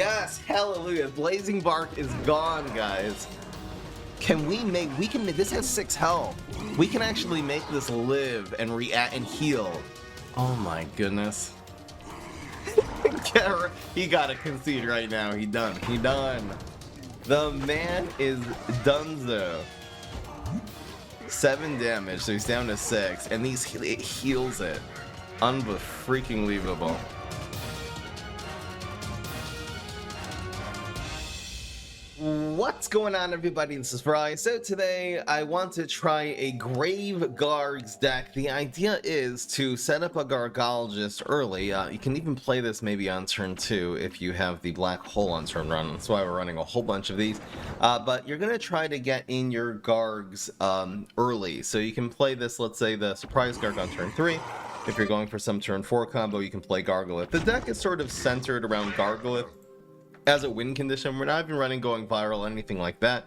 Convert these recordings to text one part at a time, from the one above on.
Yes, hallelujah. Blazing Bark is gone, guys. Can we can, this has 6 health. We can actually make this live and react and heal. Oh my goodness. He gotta concede right now. He done. The man is donezo. 7 damage, so he's down to 6, and it heals it. Unbefreaking-believable. What's going on, everybody? This is Fry. So today I want to try a Grave Gargs deck. The idea is to set up a Gargolith early. You can even play this maybe on turn 2 if you have the Black Hole on turn 1. That's why we're running a whole bunch of these. But you're going to try to get in your Gargs early. So you can play this, let's say, the Surprise Garg on turn 3. If you're going for some turn 4 combo, you can play Gargolith. The deck is sort of centered around Gargolith as a win condition. We're not even running going viral, anything like that.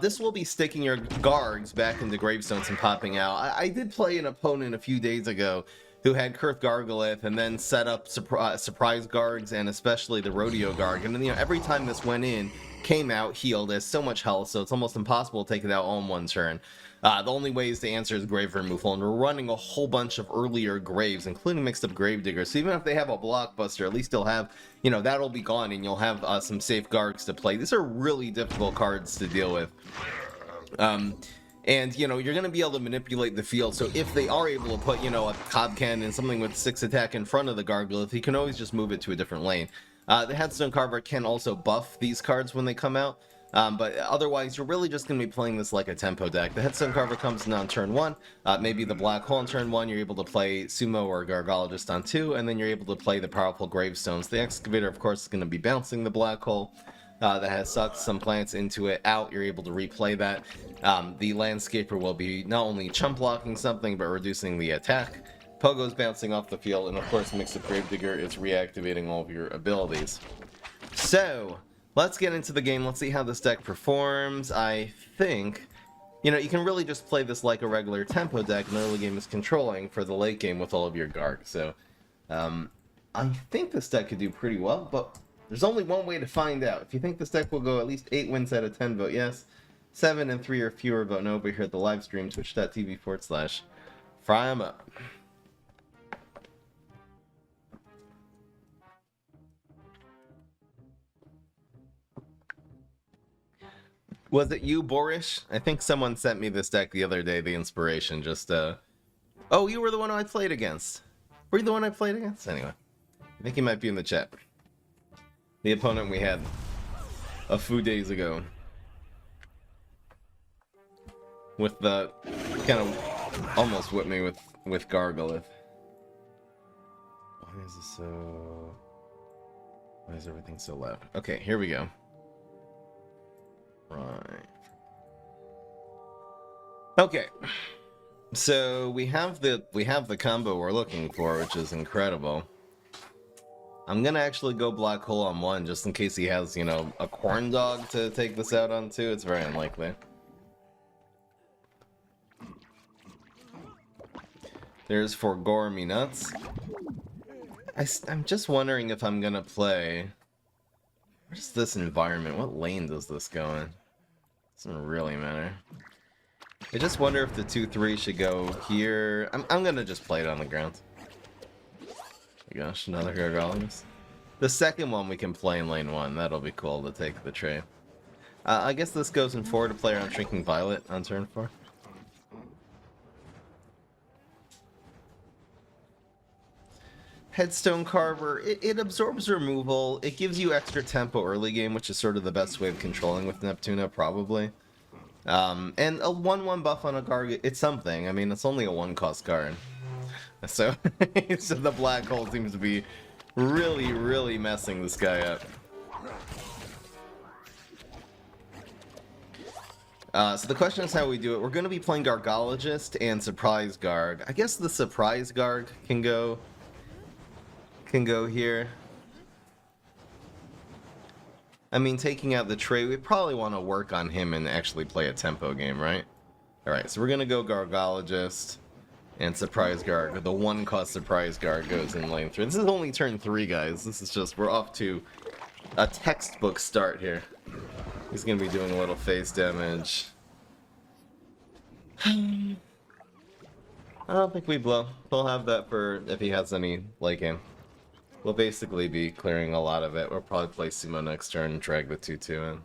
This will be sticking your Gargs back into gravestones and popping out. I did play an opponent a few days ago who had Kurth Gargolith and then set up surprise Gargs and especially the Rodeo Garg. And then, every time this went in, came out, healed, has so much health, so it's almost impossible to take it out all in one turn. The only way is to answer is grave removal, and we're running a whole bunch of earlier graves, including mixed up Gravediggers. So even if they have a blockbuster, at least they'll have, that'll be gone, and you'll have some safe Gargs to play. These are really difficult cards to deal with. And, you're going to be able to manipulate the field, so if they are able to put, a Cob Cannon, something with 6 attack in front of the Gargolith, you can always just move it to a different lane. The Headstone Carver can also buff these cards when they come out. But otherwise, you're really just going to be playing this like a tempo deck. The Headstone Carver comes in on turn 1, maybe the Black Hole on turn 1, you're able to play Sumo or Gargologist on 2, and then you're able to play the powerful Gravestones. The Excavator, of course, is going to be bouncing the Black Hole. That has sucked some plants into it out, you're able to replay that. The Landscaper will be not only chump blocking something, but reducing the attack. Pogo's bouncing off the field, and of course, Mix of Gravedigger is reactivating all of your abilities. So let's get into the game. Let's see how this deck performs. I think, you can really just play this like a regular tempo deck, and the early game is controlling for the late game with all of your Garg. So, I think this deck could do pretty well, but there's only one way to find out. If you think this deck will go at least 8 wins out of 10, vote yes. 7 and 3 or fewer, vote no. But here at the live stream, twitch.tv/FryEmUp. Was it you, Borish? I think someone sent me this deck the other day, the inspiration, Oh, you were the one I played against. Were you the one I played against? Anyway, I think he might be in the chat. The opponent we had a few days ago. With the, kind of, almost whipped me with Gargolith. Why is this so... Why is everything so loud? Okay, here we go. Right. Okay. So we have the combo we're looking for, which is incredible. I'm gonna actually go Black Hole on 1 just in case he has, a corn dog to take this out on 2. It's very unlikely. There's for Gore Me Nuts. I'm just wondering if I'm gonna play. Where's this environment? What lane does this go in? Doesn't really matter. I just wonder if the 2-3 should go here. I'm gonna just play it on the ground. Oh my gosh, another Gargolith. The second one we can play in lane 1. That'll be cool to take the trade. I guess this goes in 4 to play around Shrinking Violet on turn 4. Headstone Carver, it absorbs removal, it gives you extra tempo early game, which is sort of the best way of controlling with Neptuna, probably. And a 1-1 buff on a Garg, it's something. I mean, it's only a 1-cost card. So, so the Black Hole seems to be really, really messing this guy up. So the question is how we do it. We're going to be playing Gargologist and Surprise Garg. I guess the Surprise Garg can go here. I mean, taking out the tray, we probably want to work on him and actually play a tempo game, right? Alright, so we're going to go Gargologist and Surprise Garg. The 1-cost Surprise Garg goes in lane 3. This is only turn 3, guys. This is just, we're off to a textbook start here. He's gonna be doing a little phase damage. I don't think we blow. We'll have that for if he has any late game. We'll basically be clearing a lot of it. We'll probably play Sumo next turn and drag the 2-2 in.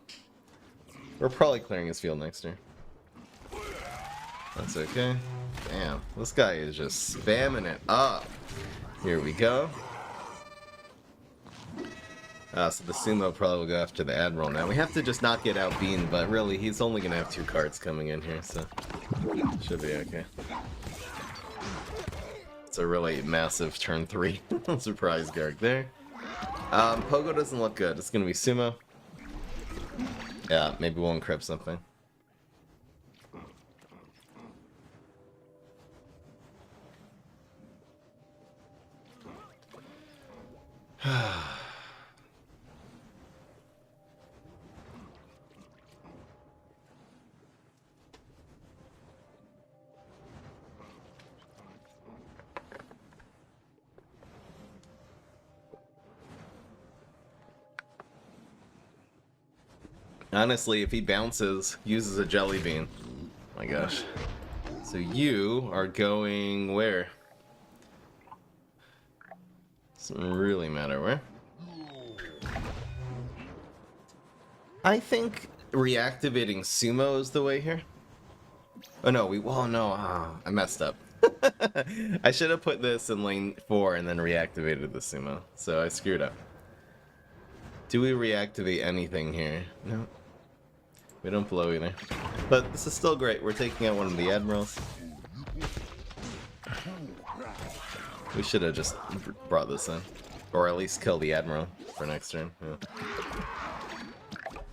We're probably clearing his field next turn. That's okay. Damn, this guy is just spamming it up. Here we go. So the Sumo probably will go after the Admiral now. We have to just not get outbeaten, but really, he's only going to have 2 cards coming in here, so should be okay. It's a really massive turn 3. Surprise Garg there. Pogo doesn't look good. It's going to be Sumo. Yeah, maybe we'll encrypt something. Honestly, if he bounces, uses a jelly bean. My gosh. So you are going where? Doesn't really matter where. I think reactivating Sumo is the way here. Oh no, I messed up. I should have put this in lane 4 and then reactivated the Sumo. So I screwed up. Do we reactivate anything here? No. We don't blow either. But this is still great. We're taking out one of the Admirals. We should have just brought this in. Or at least kill the Admiral for next turn. Yeah.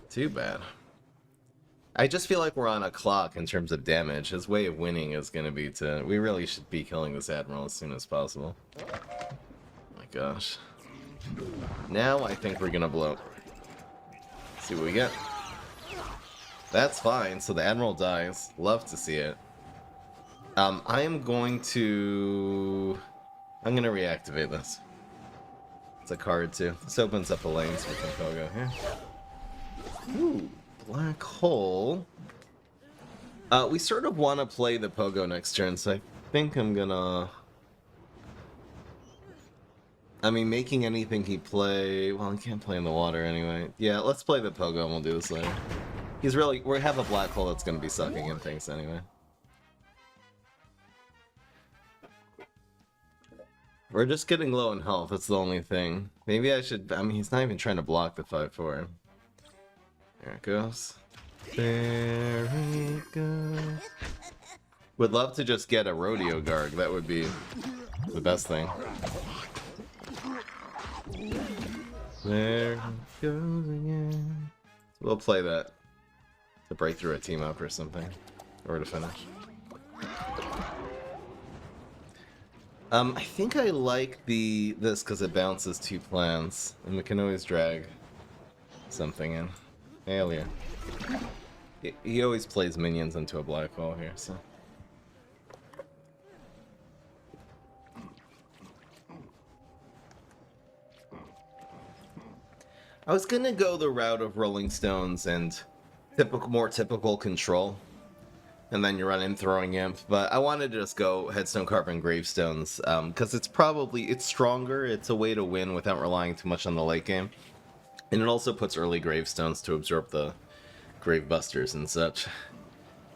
Too bad. I just feel like we're on a clock in terms of damage. His way of winning is going to be to... We really should be killing this Admiral as soon as possible. Oh my gosh. Now I think we're going to blow. Let's see what we get. That's fine, so the Admiral dies. Love to see it. I am going to... I'm going to reactivate this. It's a card too. This opens up a lane so we can Pogo here. Ooh, Black Hole. We sort of want to play the Pogo next turn, so I think I'm gonna... I mean, making anything he play... Well, he can't play in the water anyway. Yeah, let's play the Pogo and we'll do this later. He's really... We have a Black Hole that's gonna be sucking in things anyway. We're just getting low in health, that's the only thing. Maybe I should... I mean, he's not even trying to block the 5-4. There it goes. There it goes. Would love to just get a Rodeo Garg. That would be the best thing. There it goes again. We'll play that to break through a team up or something. Or to finish. I think I like this because it bounces 2 plans. And we can always drag something in. Alien. He always plays minions into a black hole here, so. I was gonna go the route of Rolling Stones and more typical control. And then you run in Throwing Imp, but I wanted to just go Headstone Carving Gravestones, because it's stronger, it's a way to win without relying too much on the late game. And it also puts early Gravestones to absorb the Gravebusters and such.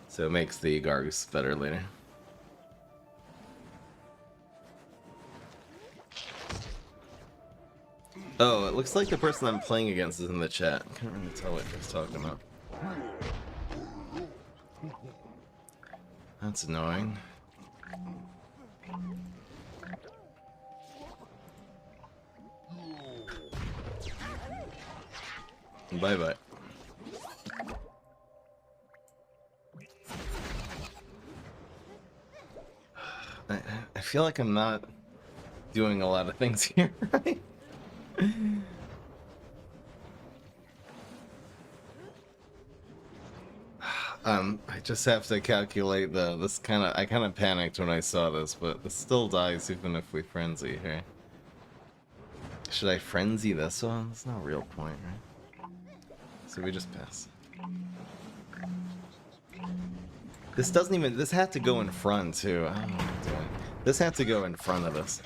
So it makes the Gargs better later. Oh, it looks like the person I'm playing against is in the chat. I can't really tell what he's talking about. That's annoying. Bye-bye. I feel like I'm not doing a lot of things here, right? I just have to calculate I kind of panicked when I saw this, but it still dies even if we frenzy here. Should I frenzy this one? There's no real point, right? So we just pass. This doesn't even... This had to go in front, too. I don't know what I'm doing. This had to go in front of this.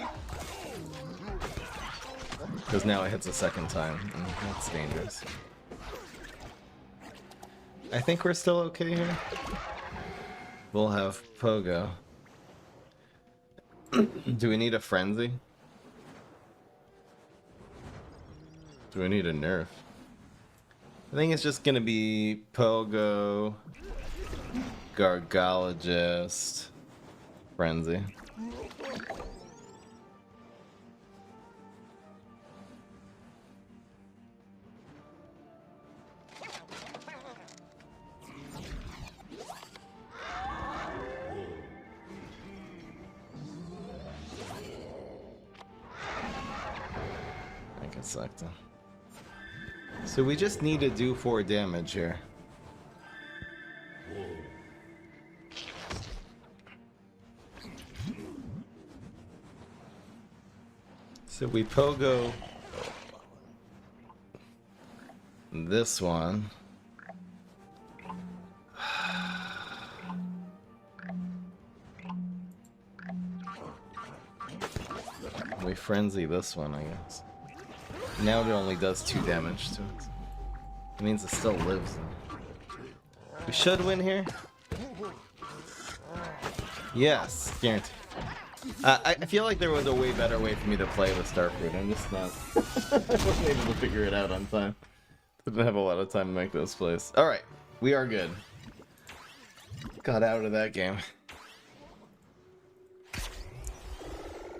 Because now it hits a second time. That's dangerous. I think we're still okay here. We'll have Pogo. Do we need a frenzy? Do we need a nerf? I think it's just gonna be Pogo, Gargolith, frenzy. I can select him. So we just need to do 4 damage here. So we Pogo this one. We frenzy this one, I guess. Now it only does 2 damage to it. It means it still lives. We should win here. Yes, guaranteed. I feel like there was a way better way for me to play with Starfruit. I'm just not. I wasn't able to figure it out on time. Didn't have a lot of time to make those plays. Alright, we are good. Got out of that game.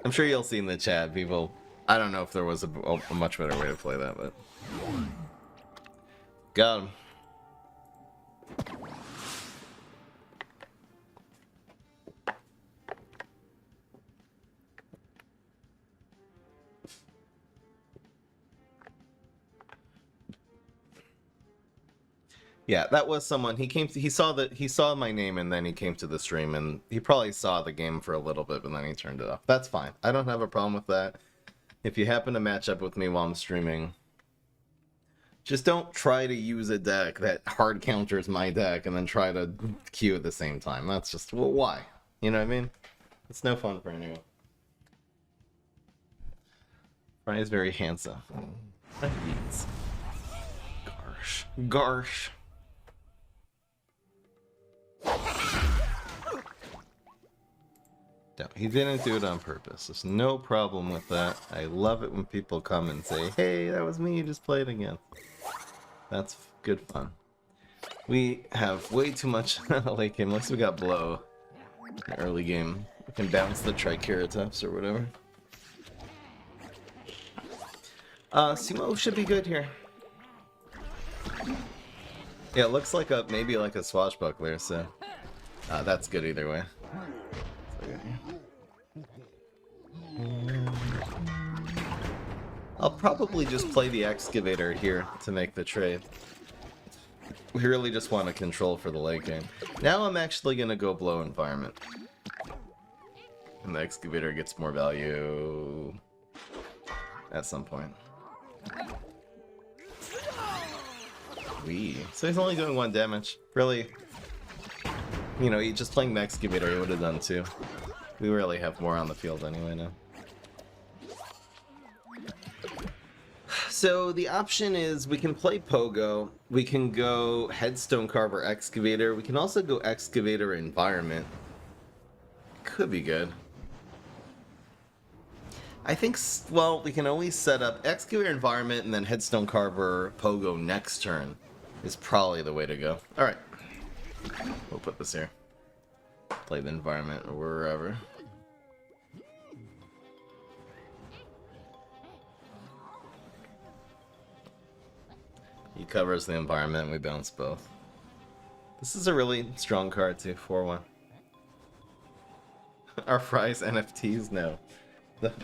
I'm sure you'll see in the chat, people. I don't know if there was a much better way to play that, but... Got him. Yeah, that was someone. He saw my name and then he came to the stream and he probably saw the game for a little bit, but then he turned it off. That's fine. I don't have a problem with that. If you happen to match up with me while I'm streaming, just don't try to use a deck that hard counters my deck and then try to queue at the same time. That's just, well, why? You know what I mean? It's no fun for anyone. Brian is very handsome. That means. Garsh. Garsh. No, he didn't do it on purpose. There's no problem with that. I love it when people come and say, hey, that was me, you just played again. That's good fun. We have way too much late game, unless we got blow in the early game. We can bounce the Triceratops or whatever. Sumo should be good here. Yeah, it looks like maybe like a swashbuckler, so that's good either way. I'll probably just play the excavator here to make the trade. We really just want to control for the late game. Now I'm actually gonna go blow environment. And the excavator gets more value at some point. So he's only doing 1 damage. Really, you know, just playing the excavator, he would have done 2. We really have more on the field anyway now. So the option is we can play Pogo, we can go Headstone Carver Excavator, we can also go Excavator Environment. Could be good. I think, well, we can always set up Excavator Environment and then Headstone Carver Pogo next turn is probably the way to go. Alright. We'll put this here. Play the environment or wherever. He covers the environment and we bounce both. This is a really strong card too, 4-1. Are fries NFTs? No.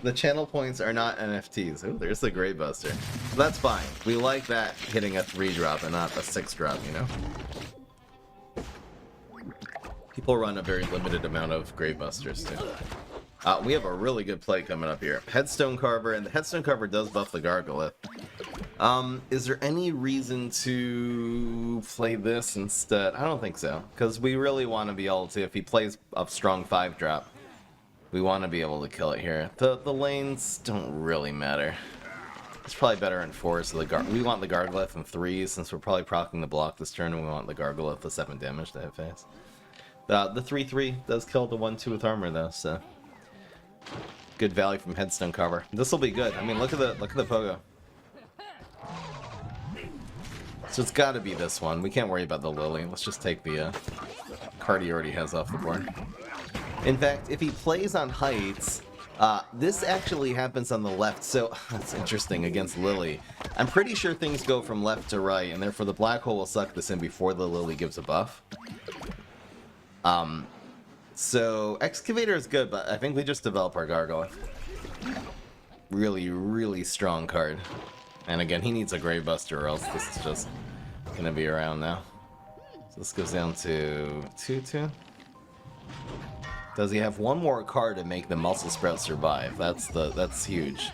The channel points are not NFTs. Oh, there's the Grey Buster. That's fine. We like that hitting a 3-drop and not a 6-drop, you know? People run a very limited amount of Grey Busters too. We have a really good play coming up here. Headstone Carver, and the Headstone Carver does buff the Gargolith. Is there any reason to play this instead? I don't think so, because we really want to be able to, if he plays a strong 5-drop, we want to be able to kill it here. The lanes don't really matter. It's probably better in 4, so we want the Gargolith in 3, since we're probably proccing the block this turn, and we want the Gargolith the 7 damage to hit face. The 3/3 does kill the 1/2 with armor though, so good value from Headstone Carver. This will be good. I mean, look at the pogo. So it's got to be this one. We can't worry about the Lily. Let's just take the card he already has off the board. In fact, if he plays on heights, this actually happens on the left, so that's interesting against Lily. I'm pretty sure things go from left to right, and therefore the black hole will suck this in before the Lily gives a buff. So Excavator is good, but I think we just develop our Gargoyle. Really, really strong card. And again, he needs a Gravebuster or else this is just gonna be around now. So this goes down to 2/2. Does he have one more card to make the Muscle Sprout survive? That's huge.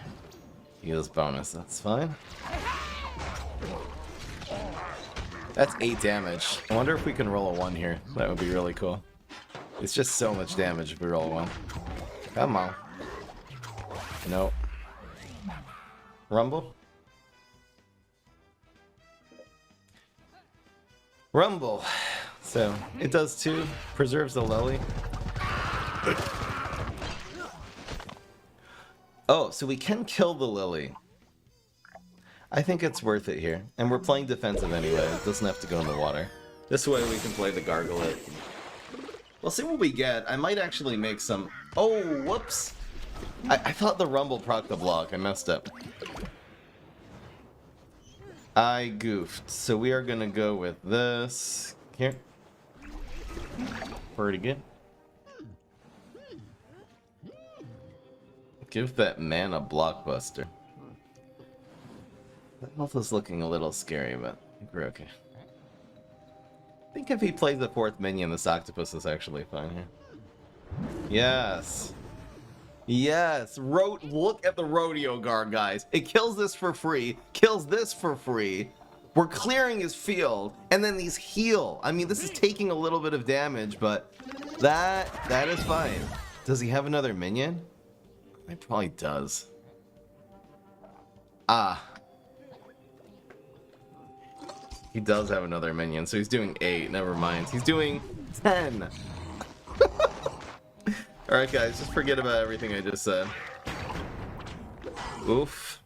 He has bonus, that's fine. That's 8 damage. I wonder if we can roll a 1 here. That would be really cool. It's just so much damage if we roll a 1. Come on. Nope. Rumble? Rumble. So, it does 2. Preserves the Lily. Oh, so we can kill the Lily. I think it's worth it here. And we're playing defensive anyway. It doesn't have to go in the water. This way we can play the Gargolith. We'll see what we get. I might actually make some... Oh, whoops! I thought the Rumble proc the block. I messed up. I goofed. So we are going to go with this. Here. Pretty good. Give that man a blockbuster. The health is looking a little scary, but I think we're okay. I think if he plays the 4th minion, this octopus is actually fine here. Yes. Yes. Look at the Rodeo Guard, guys. It kills this for free, kills this for free. We're clearing his field, and then these heal. I mean, this is taking a little bit of damage, but that is fine. Does he have another minion? He probably does. He does have another minion, so he's doing 8. Never mind. He's doing 10. Alright, guys, just forget about everything I just said. Oof.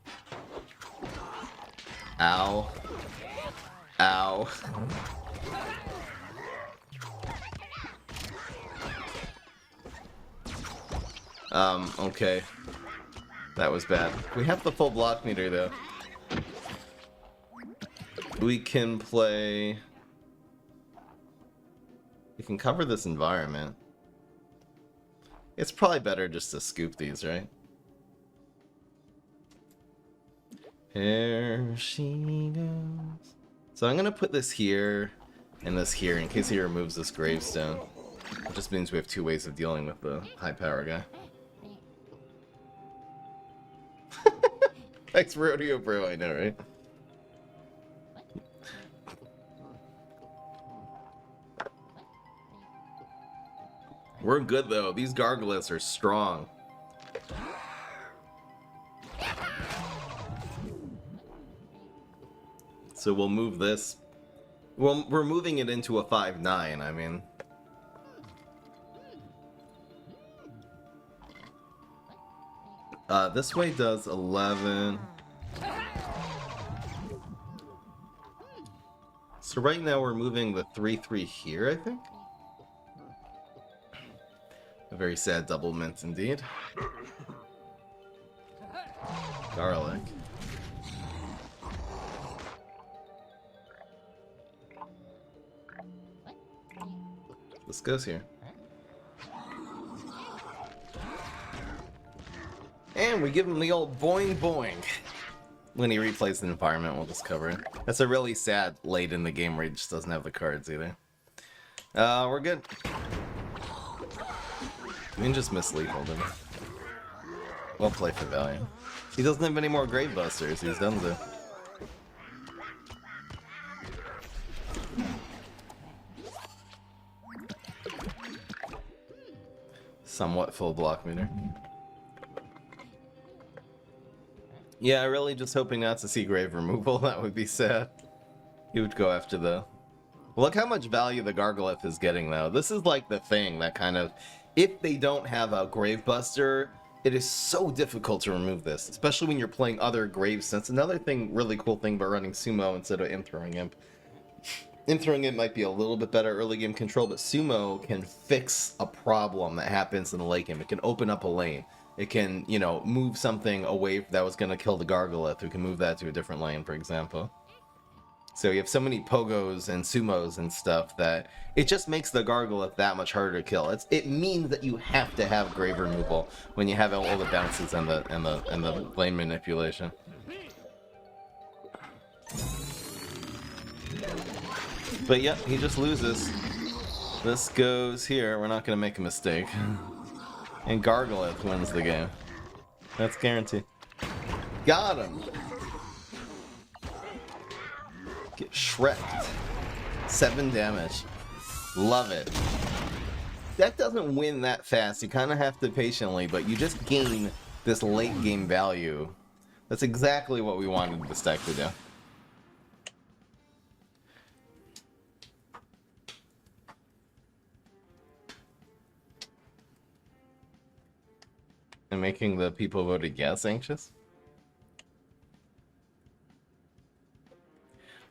Ow. Ow. Okay. That was bad. We have the full block meter, though. We can play... We can cover this environment. It's probably better just to scoop these, right? Here she goes. So I'm gonna put this here and this here in case he removes this gravestone. It just means we have 2 ways of dealing with the high power guy. Thanks, Rodeo Bro, I know, right? We're good, though. These Gargoliths are strong. So we'll move this. Well, we're moving it into a 5/9, I mean. This way does 11. So right now we're moving the 3/3 here, I think. A very sad double mint indeed. Garlic. This goes here. And we give him the old boing boing. When he replays the environment, we'll just cover it. That's a really sad late in the game where he just doesn't have the cards either. We're good. We can just miss lethal, didn't we? We'll play for value. He doesn't have any more Grave Busters. He's done so. Somewhat full block meter. Yeah, really just hoping not to see grave removal. That would be sad. He would go after the... Look how much value the Gargolith is getting, though. This is like the thing that kind of... If they don't have a Grave Buster, it is so difficult to remove this, especially when you're playing other Graves. That's another thing, really cool thing about running Sumo instead of Imp-Throwing Imp. Imp-Throwing Imp might be a little bit better early game control, but Sumo can fix a problem that happens in the late game. It can open up a lane. It can, you know, move something away that was going to kill the Gargolith. We can move that to a different lane, for example. So you have so many Pogos and Sumos and stuff that it just makes the Gargolith that much harder to kill. It means that you have to have grave removal when you have all the bounces and the lane manipulation. But yeah, he just loses. This goes here. We're not going to make a mistake. And Gargolith wins the game. That's guaranteed. Got him! Get shreked. 7 damage. Love it. That doesn't win that fast. You kind of have to patiently, but you just gain this late game value. That's exactly what we wanted this deck to do. And making the people voted yes anxious?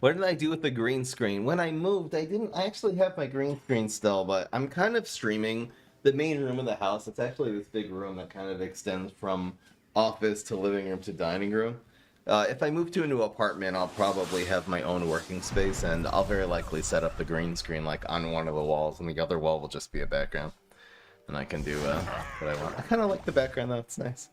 What did I do with the green screen? When I moved, I actually have my green screen still, but I'm kind of streaming the main room of the house. It's actually this big room that kind of extends from office to living room to dining room. If I move to a new apartment, I'll probably have my own working space, and I'll very likely set up the green screen like on one of the walls, and the other wall will just be a background. And I can do what I want. I kind of like the background, though. It's nice.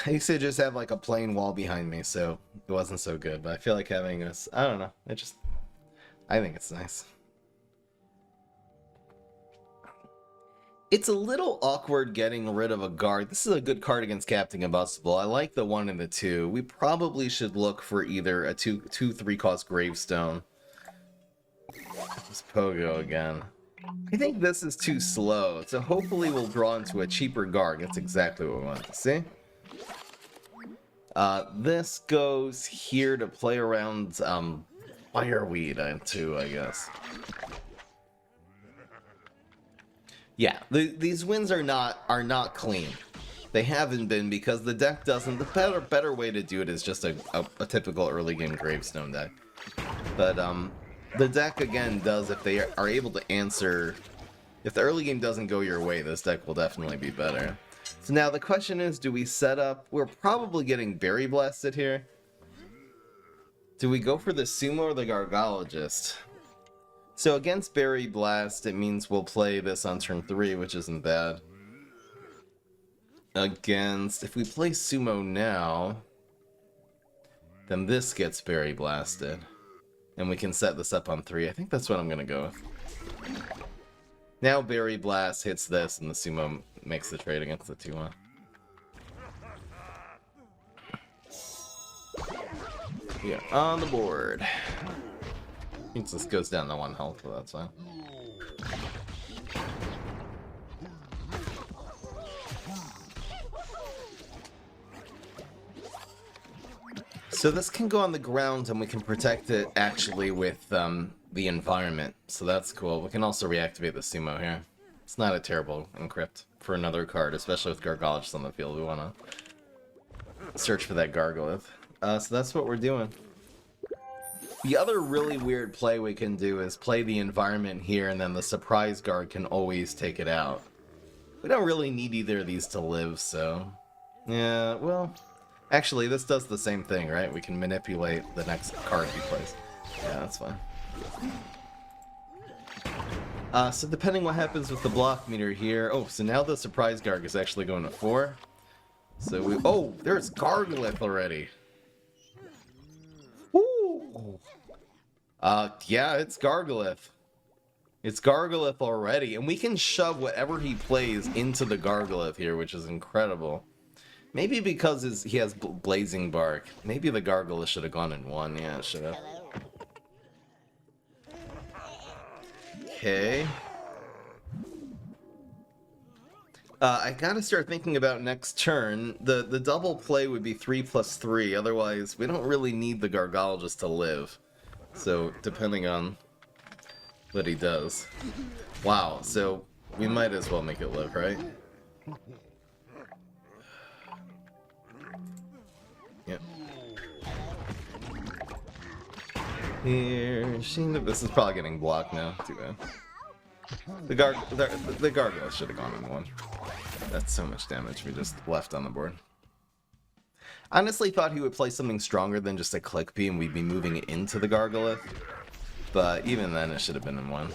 I used to just have like a plain wall behind me, so it wasn't so good. But I feel like having this, I don't know. I think it's nice. It's a little awkward getting rid of a guard. This is a good card against Captain Combustible. I like the 1 and the 2. We probably should look for either a 2/3 cost Gravestone. Just Pogo again. I think this is too slow, so hopefully we'll draw into a cheaper guard. That's exactly what we want to see. This goes here to play around Fireweed into, I guess. Yeah, these wins are not clean. They haven't been because the deck doesn't. The better way to do it is just a typical early game Gravestone deck. But the deck, again, does, if they are able to answer... If the early game doesn't go your way, this deck will definitely be better. So now the question is, do we set up... We're probably getting Berry Blasted here. Do we go for the Sumo or the Gargologist? So against Berry Blast, it means we'll play this on turn 3, which isn't bad. Against... If we play Sumo now, then this gets Berry Blasted. And we can set this up on 3. I think that's what I'm going to go with. Now Berry Blast hits this, and the Sumo makes the trade against the 2-1. Yeah, on the board. Means this goes down to 1 health, but that's fine. So this can go on the ground, and we can protect it actually with the environment. So that's cool. We can also reactivate the Sumo here. It's not a terrible encrypt for another card, especially with Gargolith on the field. We want to search for that Gargolith. So that's what we're doing. The other really weird play we can do is play the environment here, and then the surprise guard can always take it out. We don't really need either of these to live, so... Yeah, well... Actually, this does the same thing, right? We can manipulate the next card he plays. Yeah, that's fine. So depending what happens with the block meter here... Oh, so now the surprise guard is actually going to 4. So we... Oh, there's Gargolith already! Woo! Yeah, it's Gargolith. It's Gargolith already, and we can shove whatever he plays into the Gargolith here, which is incredible. Maybe because he has Blazing Bark. Maybe the Gargolith should have gone in one. Yeah, it should have. Okay. I gotta start thinking about next turn. The double play would be 3+3. Otherwise, we don't really need the Gargologist to live. So, depending on what he does. Wow, so we might as well make it live, right? Yep. Here, this is probably getting blocked now. Too bad. The Gargoyle should have gone in one. That's so much damage we just left on the board. Honestly thought he would play something stronger than just a Click Bee and we'd be moving it into the Gargolith. But even then, it should have been in one.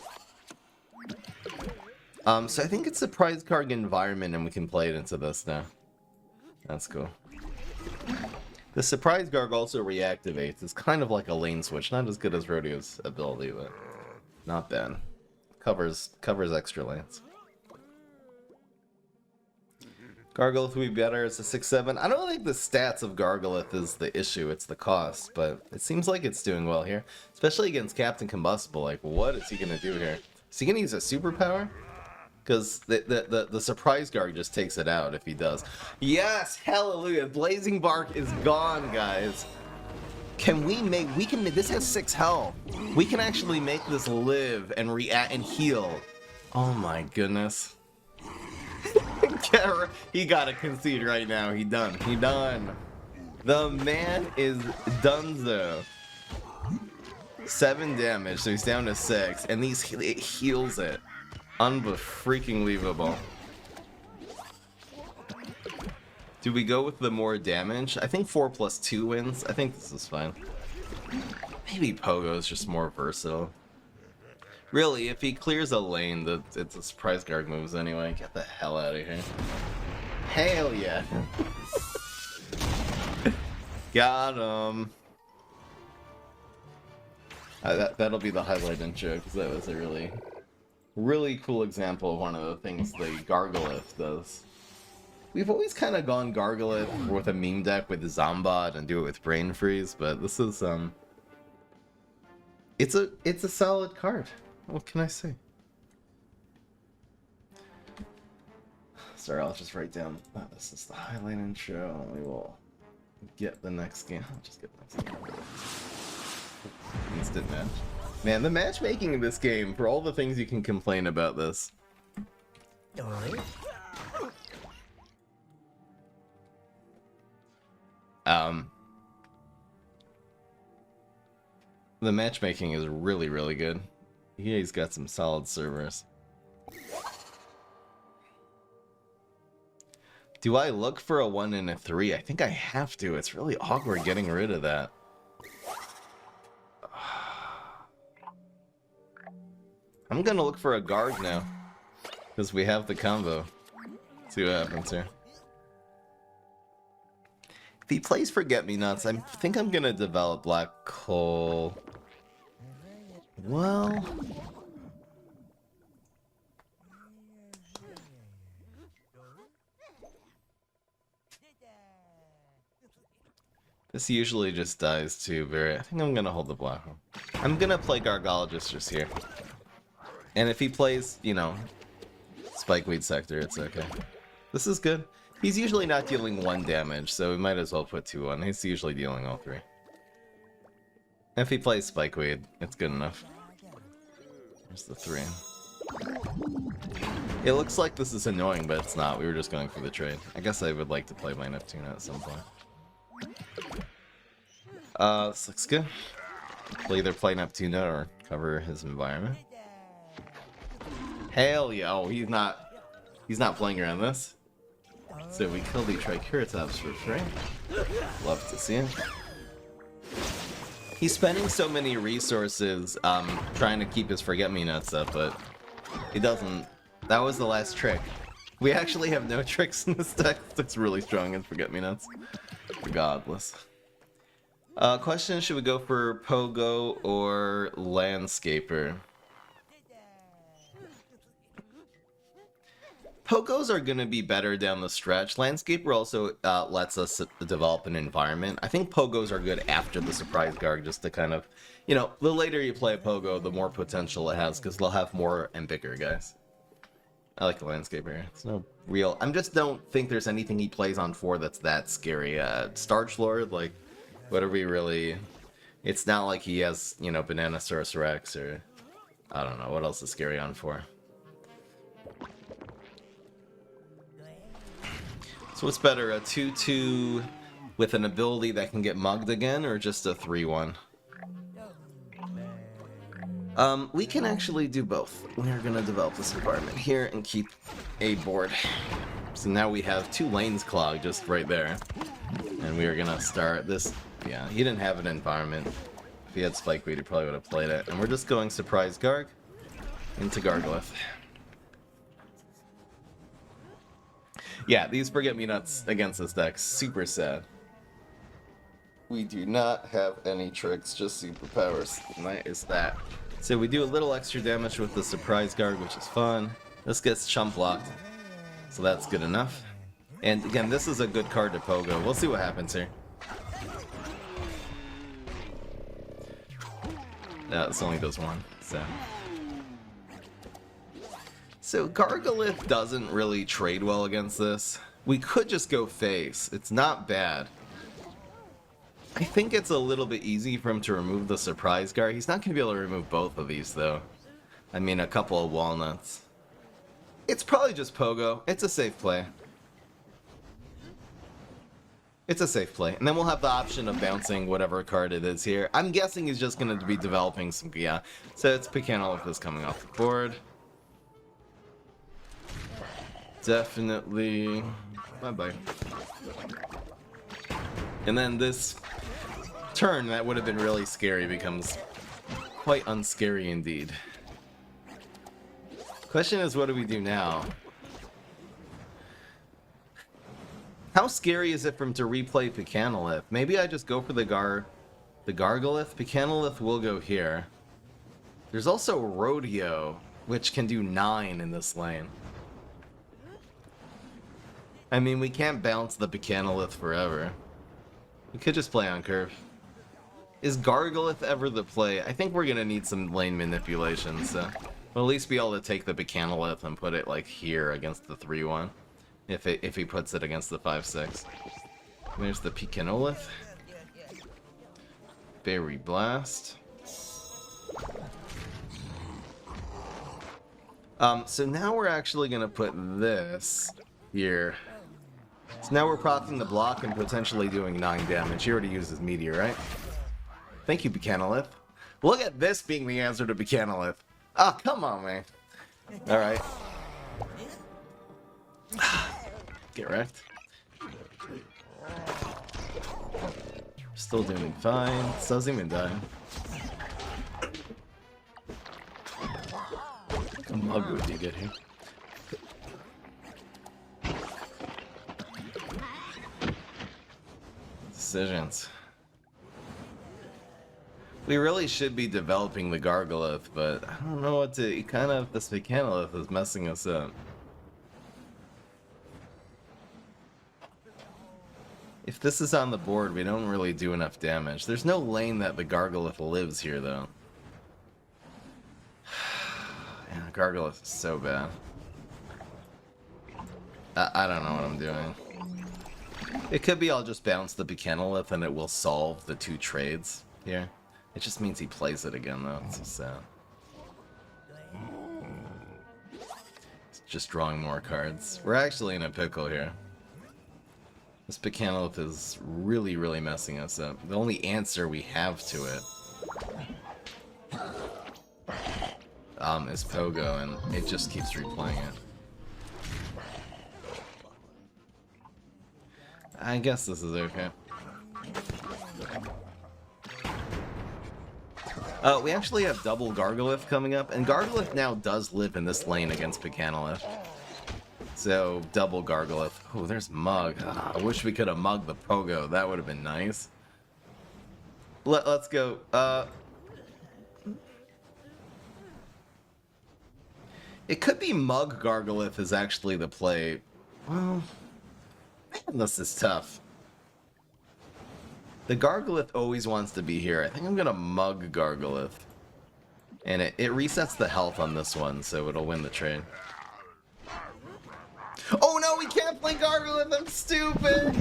So I think it's Surprise Card Environment and we can play it into this now. That's cool. The Surprise Garg also reactivates. It's kind of like a lane switch. Not as good as Rodeo's ability, but not bad. Covers extra lanes. Gargolith would be better as a 6/7. I don't think the stats of Gargolith is the issue, it's the cost, but it seems like it's doing well here. Especially against Captain Combustible. Like, what is he going to do here? Is he going to use a superpower? Because the Surprise Garg just takes it out if he does. Yes! Hallelujah! Blazing Bark is gone, guys. Can we this has 6 health. We can actually make this live and react and heal. Oh my goodness. He gotta concede right now. He done. The man is donezo. 7 damage, so he's down to 6, and it heals it. Unbefreaking-leavable. Do we go with the more damage? I think 4+2 wins. I think this is fine. Maybe Pogo's just more versatile. Really, if he clears a lane, it's a Surprise Guard moves anyway. Get the hell out of here. Hell yeah. Got him. That'll be the highlight intro, because that was a really cool example of one of the things the Gargolith does. We've always kind of gone Gargolith with a meme deck with Zombot and do it with Brain Freeze, but this is it's a solid card. What can I say? Sorry, I'll just write down. Oh, this is the highlight intro. We will get the next game. I'll just get the next game. Instant match. Man, the matchmaking in this game, for all the things you can complain about this. The matchmaking is really good. He's got some solid servers. Do I look for a 1 and a 3? I think I have to. It's really awkward getting rid of that. I'm gonna look for a guard now. Because we have the combo. See what happens here. If he plays Forget-Me-Nots, I think I'm gonna develop Black Hole. Well... This usually just dies too very... I think I'm gonna hold the Black Hole. I'm gonna play Gargologist just here. And if he plays, you know, Spikeweed Sector, it's okay. This is good. He's usually not dealing 1 damage, so we might as well put 2 on. He's usually dealing all 3. If he plays Spikeweed, it's good enough. There's the 3. It looks like this is annoying, but it's not. We were just going for the trade. I guess I would like to play my Neptuna at some point. This looks good. We'll either play Neptuna or cover his environment. Hell yeah! Oh, he's not playing around this. So we kill the Triceratops for free. Love to see it. He's spending so many resources trying to keep his Forget-Me-Nots up, but he doesn't. That was the last trick. We actually have no tricks in this deck that's really strong in Forget-Me-Nots. Godless. Question, should we go for Pogo or Landscaper? Pogos are going to be better down the stretch. Landscaper also lets us develop an environment. I think Pogos are good after the Surprise Guard, just to kind of, you know, the later you play a Pogo, the more potential it has, because they'll have more and bigger guys. I like the Landscaper. It's no real... I just don't think there's anything he plays on 4 that's that scary. Starch Lord, like, what are we really... It's not like he has, you know, Bananasaurus Rex, or... I don't know, what else is scary on 4? So what's better, a 2-2 with an ability that can get mugged again, or just a 3-1? We can actually do both. We're gonna develop this environment here and keep a board. So now we have 2 lanes clogged just right there. And we are gonna start this. Yeah, he didn't have an environment. If he had Spikeweed, he probably would have played it. And we're just going Surprise Garg into Gargolith. Yeah, these Forget-Me-Nuts against this deck, super sad. We do not have any tricks, just superpowers. And that is that. So we do a little extra damage with the Surprise Guard, which is fun. This gets chump blocked, so that's good enough. And again, this is a good card to Pogo. We'll see what happens here. No, this only does 1, so... So Gargolith doesn't really trade well against this. We could just go face. It's not bad. I think it's a little bit easy for him to remove the Surprise Guard. He's not going to be able to remove both of these, though. I mean, a couple of walnuts. It's probably just Pogo. It's a safe play. It's a safe play. And then we'll have the option of bouncing whatever card it is here. I'm guessing he's just going to be developing some... Yeah. So it's Picanolith is coming off the board. Definitely. Bye-bye. And then this turn that would have been really scary becomes quite unscary indeed. Question is, what do we do now? How scary is it for him to replay Picanolith? Maybe I just go for the Gargolith. Picanolith will go here. There's also Rodeo, which can do 9 in this lane. I mean, we can't bounce the Picanolith forever. We could just play on curve. Is Gargolith ever the play? I think we're gonna need some lane manipulation, so we'll at least be able to take the Picanolith and put it like here against the 3-1. If he puts it against the 5-6. There's the Picanolith. Berry Blast. So now we're actually gonna put this here. So now we're proccing the block and potentially doing 9 damage. He already uses Meteor, right? Thank you, Picanolith. Look at this being the answer to Picanolith. Oh, come on, man. Alright. Get wrecked. Still doing fine. Doesn't even die. What mug would you get here? Decisions. We really should be developing the Gargolith, but I don't know what to... Kind of, this Picanolith is messing us up. If this is on the board, we don't really do enough damage. There's no lane that the Gargolith lives here, though. Yeah, Gargolith is so bad. I don't know what I'm doing. It could be I'll just bounce the Picanolith and it will solve the 2 trades here. It just means he plays it again, though. It's so sad. It's just drawing more cards. We're actually in a pickle here. This Picanolith is really, really messing us up. The only answer we have to it is Pogo, and it just keeps replaying it. I guess this is okay. We actually have double Gargolith coming up, and Gargolith now does live in this lane against Picanolith. So, double Gargolith. Oh, there's Mug. I wish we could have mugged the Pogo. That would have been nice. Let's go. It could be Mug Gargolith is actually the play. Well, man, this is tough. The Gargolith always wants to be here. I think I'm gonna Mug Gargolith. And it resets the health on this one, so it'll win the trade. Oh no, we can't play Gargolith! I'm stupid!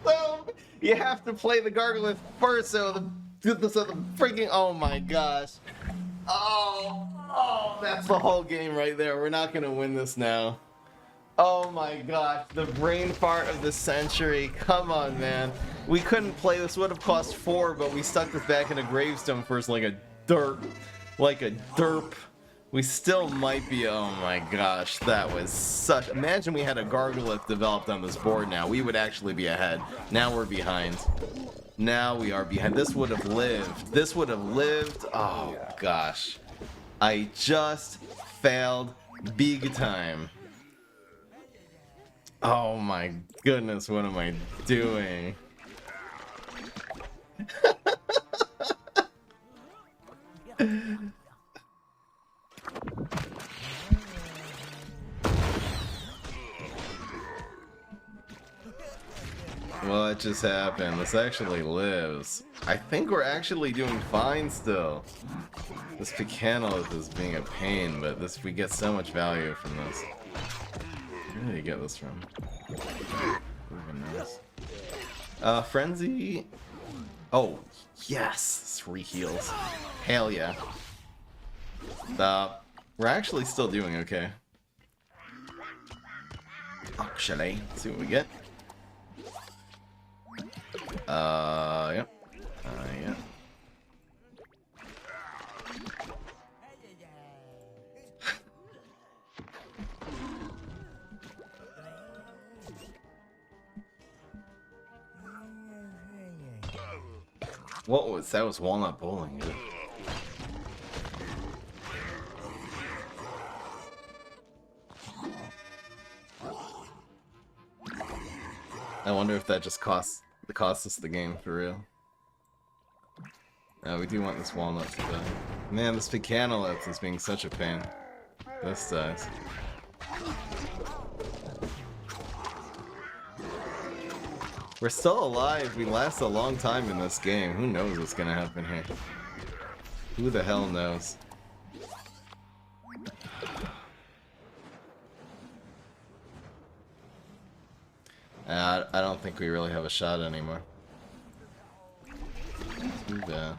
So, you have to play the Gargolith first, so the freaking... Oh my gosh. Oh, that's the whole game right there. We're not gonna win this now. Oh my gosh, the brain fart of the century. Come on, man. We couldn't play. This would have cost 4, but we stuck this back in a gravestone first like a derp. Like a derp. We still might be. Oh my gosh, that was such. Imagine we had a Gargolith developed on this board now. We would actually be ahead. Now we're behind. Now we are behind. This would have lived. This would have lived. Oh gosh. I just failed big time. Oh my goodness, what am I doing? What just happened? This actually lives. I think we're actually doing fine still. This Picanolith is being a pain, but this we get so much value from this. Where do you get this from? Frenzy. Oh, yes! 3 heals. Hell yeah. We're actually still doing okay. Actually, let's see what we get. Yep. Yeah. What was that? Was walnut bowling? Yeah. I wonder if that just cost us the game for real. We do want this walnut to die. Man, this Picanolith is being such a pain. This dies. We're still alive. We last a long time in this game. Who knows what's gonna happen here? Who the hell knows? I don't think we really have a shot anymore. Too bad.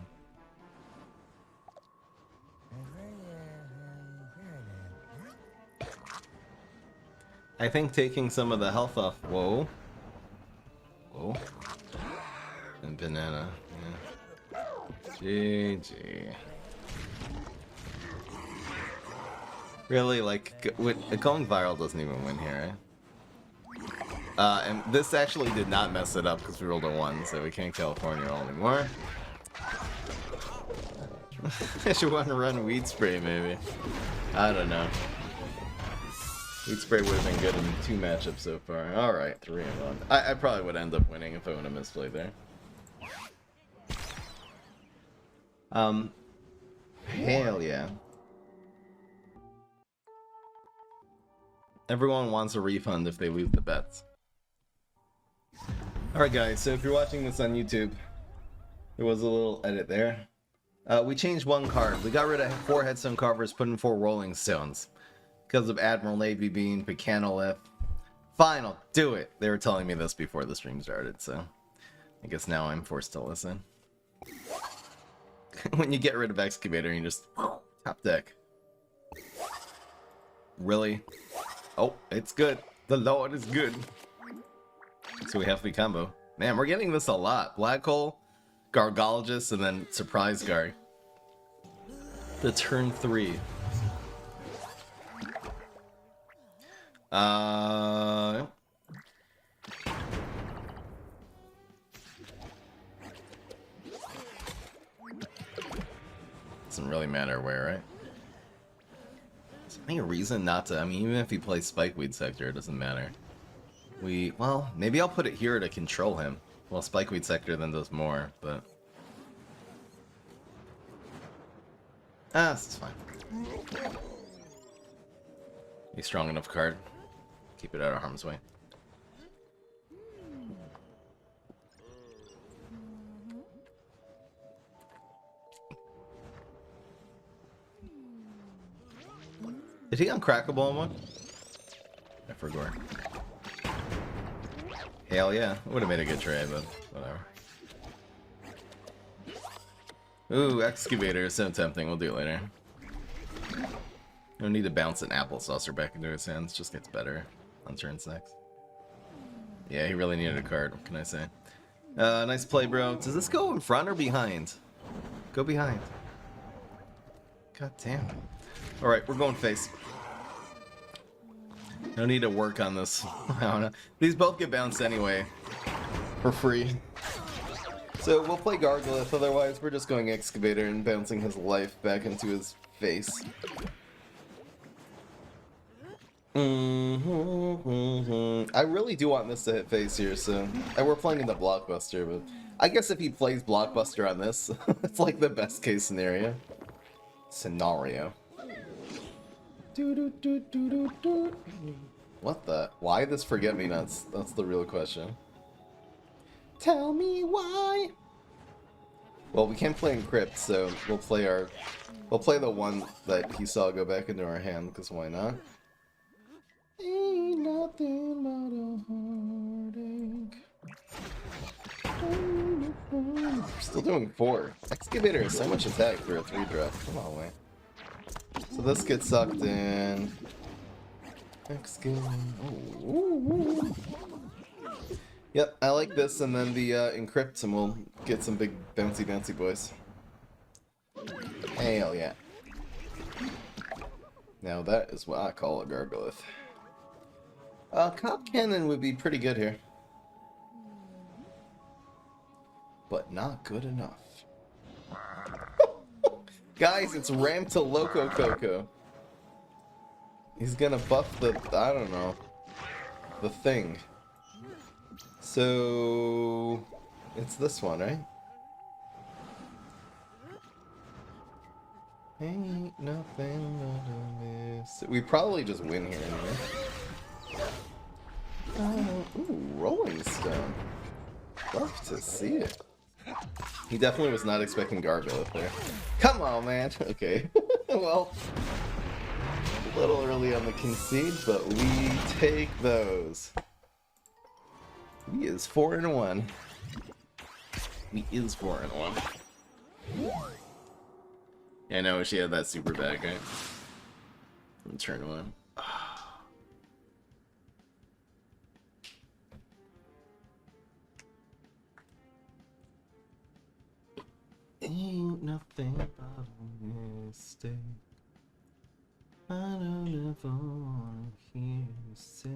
I think taking some of the health off. Whoa. Whoa. And banana. Yeah. GG. Really, like, going viral doesn't even win here, eh? And this actually did not mess it up because we rolled a 1, so we can't California roll anymore. I should want to run Weed Spray, maybe. I don't know. Weed Spray would have been good in 2 matchups so far. Alright, 3-1. I probably would end up winning if I would have misplayed there. Hell yeah. Everyone wants a refund if they lose the bets. Alright guys, so if you're watching this on YouTube, there was a little edit there. We changed 1 card. We got rid of 4 headstone carvers, put in 4 rolling stones. Because of Admiral Navy being Picanolith. Fine, I'll do it. They were telling me this before the stream started, so I guess now I'm forced to listen. When you get rid of Excavator, you just top deck. Really? Oh, it's good. The Lord is good. So we have the combo. Man, we're getting this a lot. Black Hole, Gargologist, and then Surprise Garg. The turn 3. Doesn't really matter where, right? Is there any reason not to? I mean, even if he plays Spikeweed Sector, it doesn't matter. Well, maybe I'll put it here to control him. Well, Spikeweed Sector then does more, but... this is fine. A strong enough card. Keep it out of harm's way. Did he uncrackable in one? I forgot. Hell yeah. Would have made a good trade, but whatever. Ooh, excavator is so tempting. We'll do it later. No need to bounce an apple saucer back into his hands. Just gets better on turn 6. Yeah, he really needed a card. What can I say? Nice play, bro. Does this go in front or behind? Go behind. God damn. Alright, we're going face. No need to work on this. I don't know. These both get bounced anyway. For free. So we'll play Gargolith, otherwise we're just going Excavator and bouncing his life back into his face. I really do want this to hit face here, so... And we're playing in the Blockbuster, but... I guess if he plays Blockbuster on this, it's like the best case scenario. What the? Why this forget-me-nots? That's the real question. Tell me why! Well, we can't play Encrypt, so we'll play the one that he saw go back into our hand, because why not? Ain't nothing but a heartache. We're still doing 4. Excavator is so much attack for a 3-drop. Come on, wait. So this gets sucked in. Excavator. Ooh. Yep, I like this, and then the Encrypt, and we'll get some big bouncy boys. Hell yeah. Now that is what I call a Gargolith. Cop Cannon would be pretty good here. But not good enough. Guys, it's ramped to Loco Coco. He's gonna buff the, I don't know, the thing. So, it's this one, right? Ain't nothing but a miss. We probably just win here anyway. Ooh, Rolling Stone. Love to see it. He definitely was not expecting Gargolith there. Come on, man. Okay. Well, a little early on the concede, but we take those. He is 4-1. He is 4-1. Yeah, I know she had that super bag, right? From turn 1. Ain't nothing but a mistake. I don't ever wanna hear you say.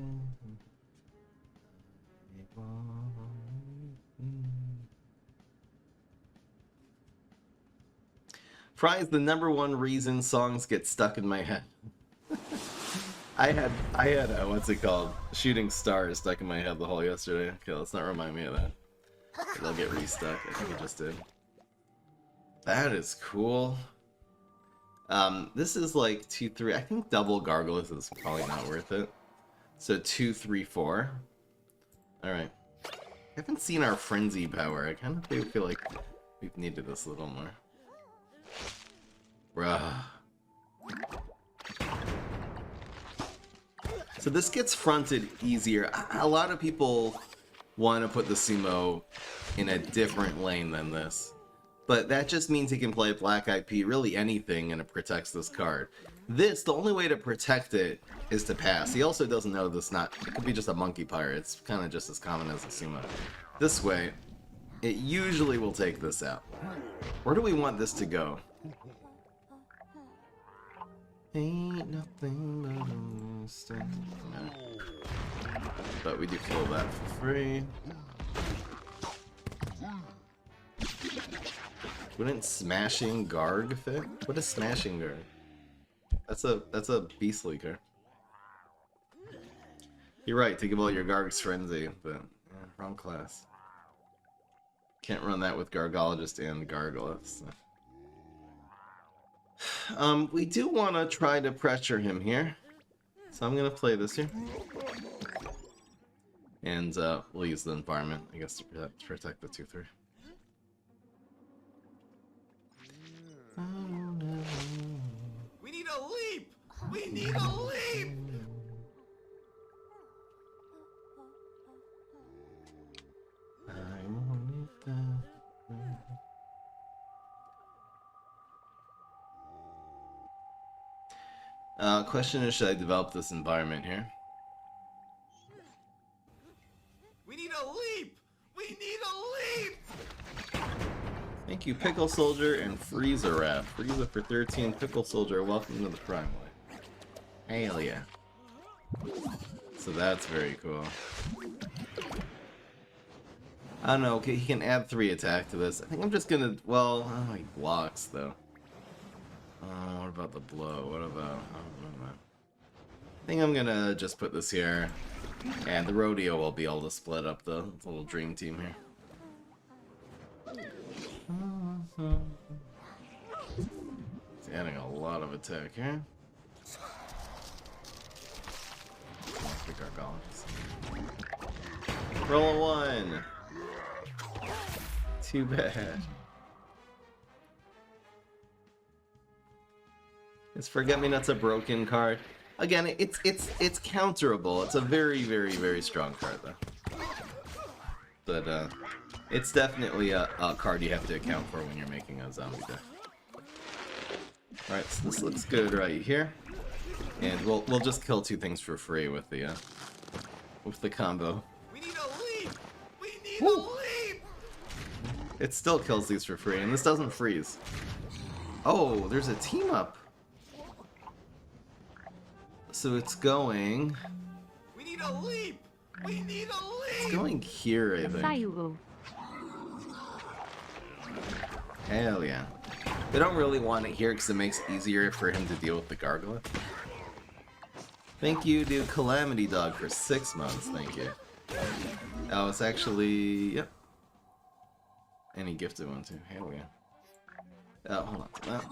Fry is the #1 reason songs get stuck in my head. I had what's it called? Shooting Stars stuck in my head the whole yesterday. Okay, let's not remind me of that. They'll get restuck. I think it just did. That is cool. This is like 2, 3. I think double Gargolith is probably not worth it. So 2, 3, 4. Alright. I haven't seen our Frenzy power. I kind of feel like we've needed this a little more. Bruh. So this gets fronted easier. A lot of people want to put the Sumo in a different lane than this. But that just means he can play Black IP, really anything, and it protects this card. This, the only way to protect it is to pass. He also doesn't know this it could be just a Monkey Pirate. It's kind of just as common as a Sumo. This way, it usually will take this out. Where do we want this to go? Ain't nothing but a mistake. No. But we do kill that for free. Wouldn't Smashing Garg fit? What is Smashing Garg? That's a beastly card. You're right to give all your Gargs Frenzy, but yeah, wrong class. Can't run that with Gargologist and Gargolith. So. We do want to try to pressure him here. So I'm going to play this here. And we'll use the environment, I guess, to protect the 2-3. We need a leap! We need a leap! Question is, should I develop this environment here? We need a leap! We need a leap! Thank you, Pickle Soldier and Freezer Rat. Freezer for 13, Pickle Soldier, welcome to the Prime Way. Hell yeah. So that's very cool. I don't know, okay, he can add 3 attack to this. I think I'm just gonna, well, oh, he blocks though. What about the blow? What about, I think I'm gonna just put this here, and the rodeo will be able to split up the little dream team here. He's adding a lot of attack here. The Gargolith. Roll a 1. Too bad. Is Forget-Me-Not's a broken card? Again, it's counterable. It's a very, very, very strong card though. But it's definitely a card you have to account for when you're making a zombie deck. Alright, so this looks good right here. And we'll just kill 2 things for free with the combo. We need a leap! We need a leap! It still kills these for free, and this doesn't freeze. Oh, there's a team up. So it's going. We need a leap! We need a leap! It's going here, I think. Hell yeah. They don't really want it here because it makes it easier for him to deal with the Gargolith. Thank you, dude. Calamity Dog for 6 months. Thank you. Oh, it's actually, yep. And he gifted one too. Hell yeah. Oh, hold on to that.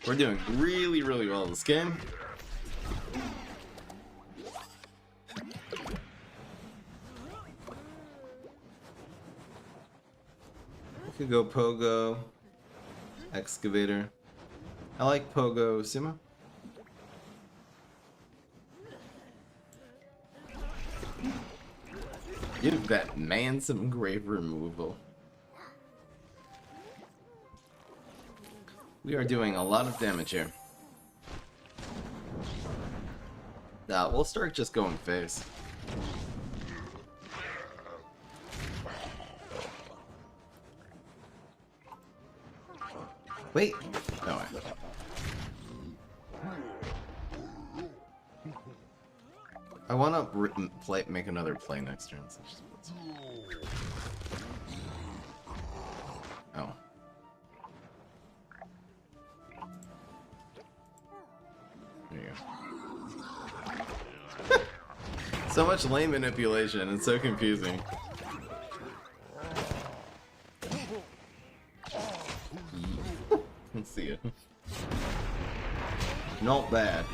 We're doing really, really well this game. We could go Pogo, Excavator. I like Pogo Sima. Give that man some grave removal. We are doing a lot of damage here. We'll start just going face. Wait! No way. I want to make another play next turn. So oh. There you go. So much lane manipulation, it's so confusing. Let's see it. Not bad.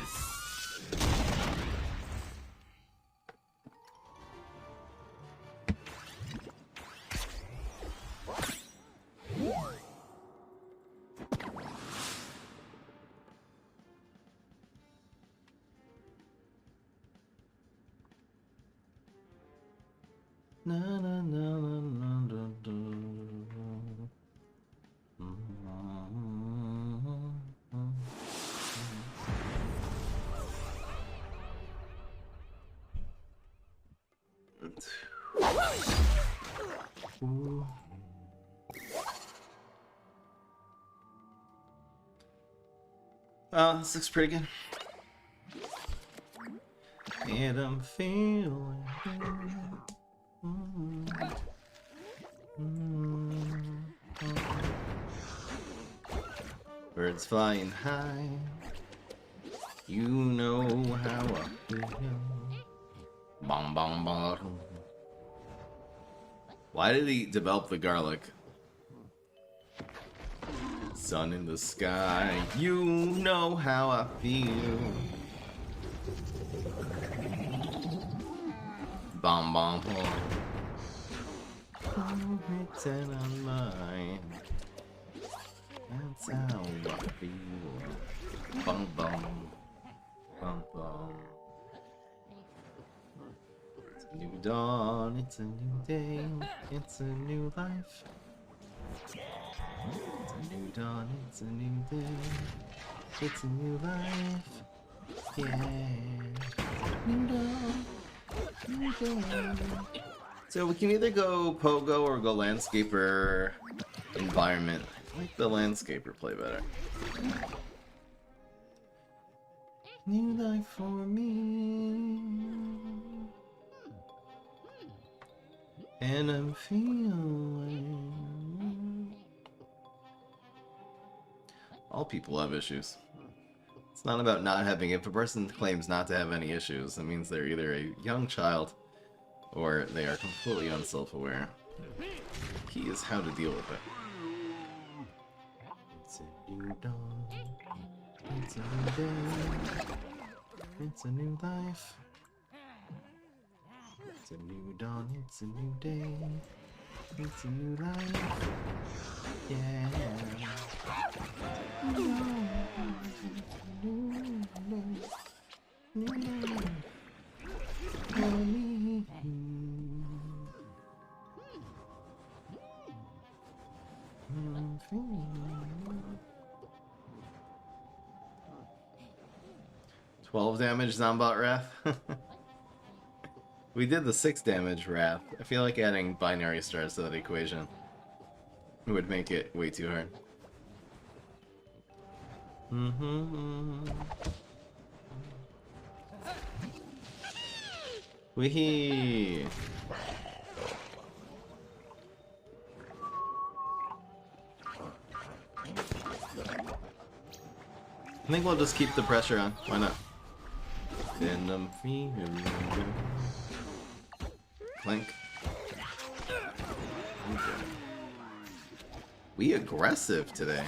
Na, na, na, na, na, na, na. This looks pretty good. And I'm feeling birds flying high. You know how I feel. Bong bong bong. Why did he develop the garlic? Sun in the sky, you know how I feel. Bomb bomb bomb. It's on mine. That's how I feel. Bum bum. Bum bum. It's a new dawn, it's a new day, it's a new life. It's a new dawn, it's a new day, it's a new life. Yeah. New dawn, new day. So we can either go Pogo or go Landscaper environment. I like the Landscaper play better. New life for me. And I'm feeling. All people have issues. It's not about not having. If a person claims not to have any issues, that means they're either a young child or they are completely unself-aware. The key is how to deal with it. It's a new dawn. It's a new day. It's a new life. It's a new dawn. It's a new day. It's a new life. Yeah. New dawn. New life. For me. 12 damage Zombot Wrath. We did the 6 damage Wrath. I feel like adding binary stars to that equation would make it way too hard. Wee-hee! I think we'll just keep the pressure on. Why not? And I'm feeling Clink. Okay. We aggressive today.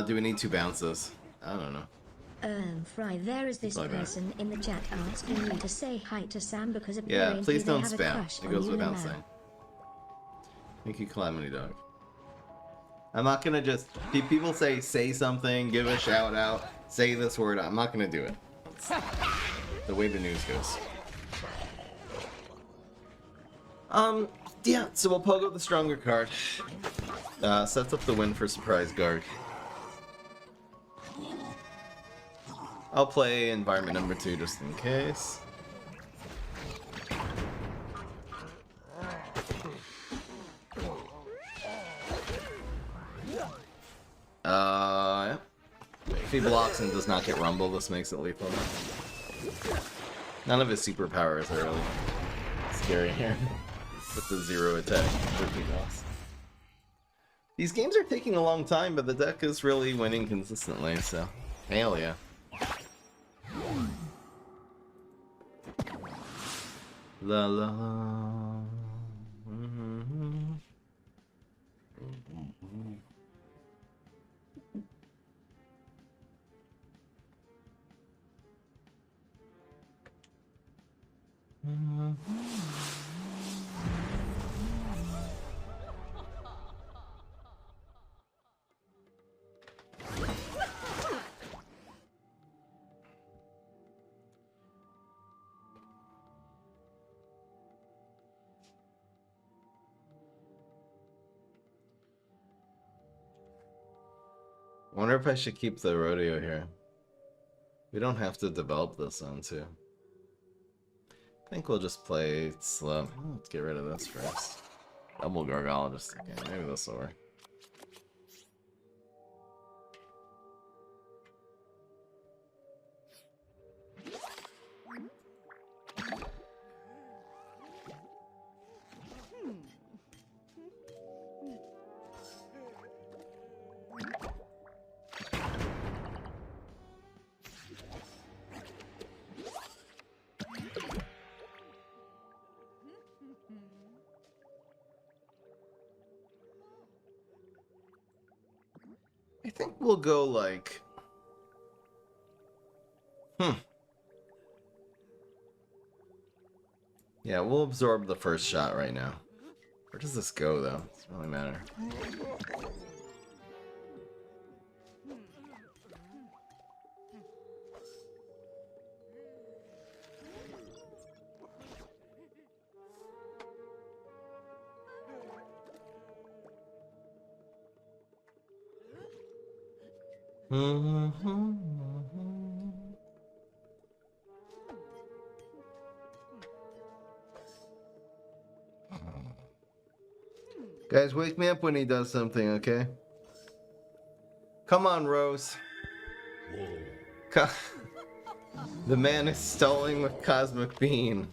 Do we need 2 bounces? I don't know. Fry, there is this Probably person in the chat asking me to say hi to Sam because Yeah, apparently please they don't have a spam. crush It on goes you without now. saying. Thank you, Calamity Dog. I'm not gonna just... People say something, give a shout out, say this word. I'm not gonna do it. It's the way the news goes. Yeah, so we'll pogo the stronger card. Sets up the win for Surprise Garg. I'll play environment number 2 just in case. Yeah. If he blocks and does not get rumble, this makes it lethal. None of his superpowers are really scary here. With the 0 attack for P-Boss. These games are taking a long time, but the deck is really winning consistently, so hell yeah. La la la. Wonder if I should keep the rodeo here. We don't have to develop this on too. I think we'll just play slow. Let's get rid of this first. Double Gargolith again. Maybe this will work. think we'll go like... Yeah, we'll absorb the first shot right now. Where does this go, though? It doesn't really matter. Guys, wake me up when he does something, okay? Come on, Rose. The man is stalling with Cosmic Beam.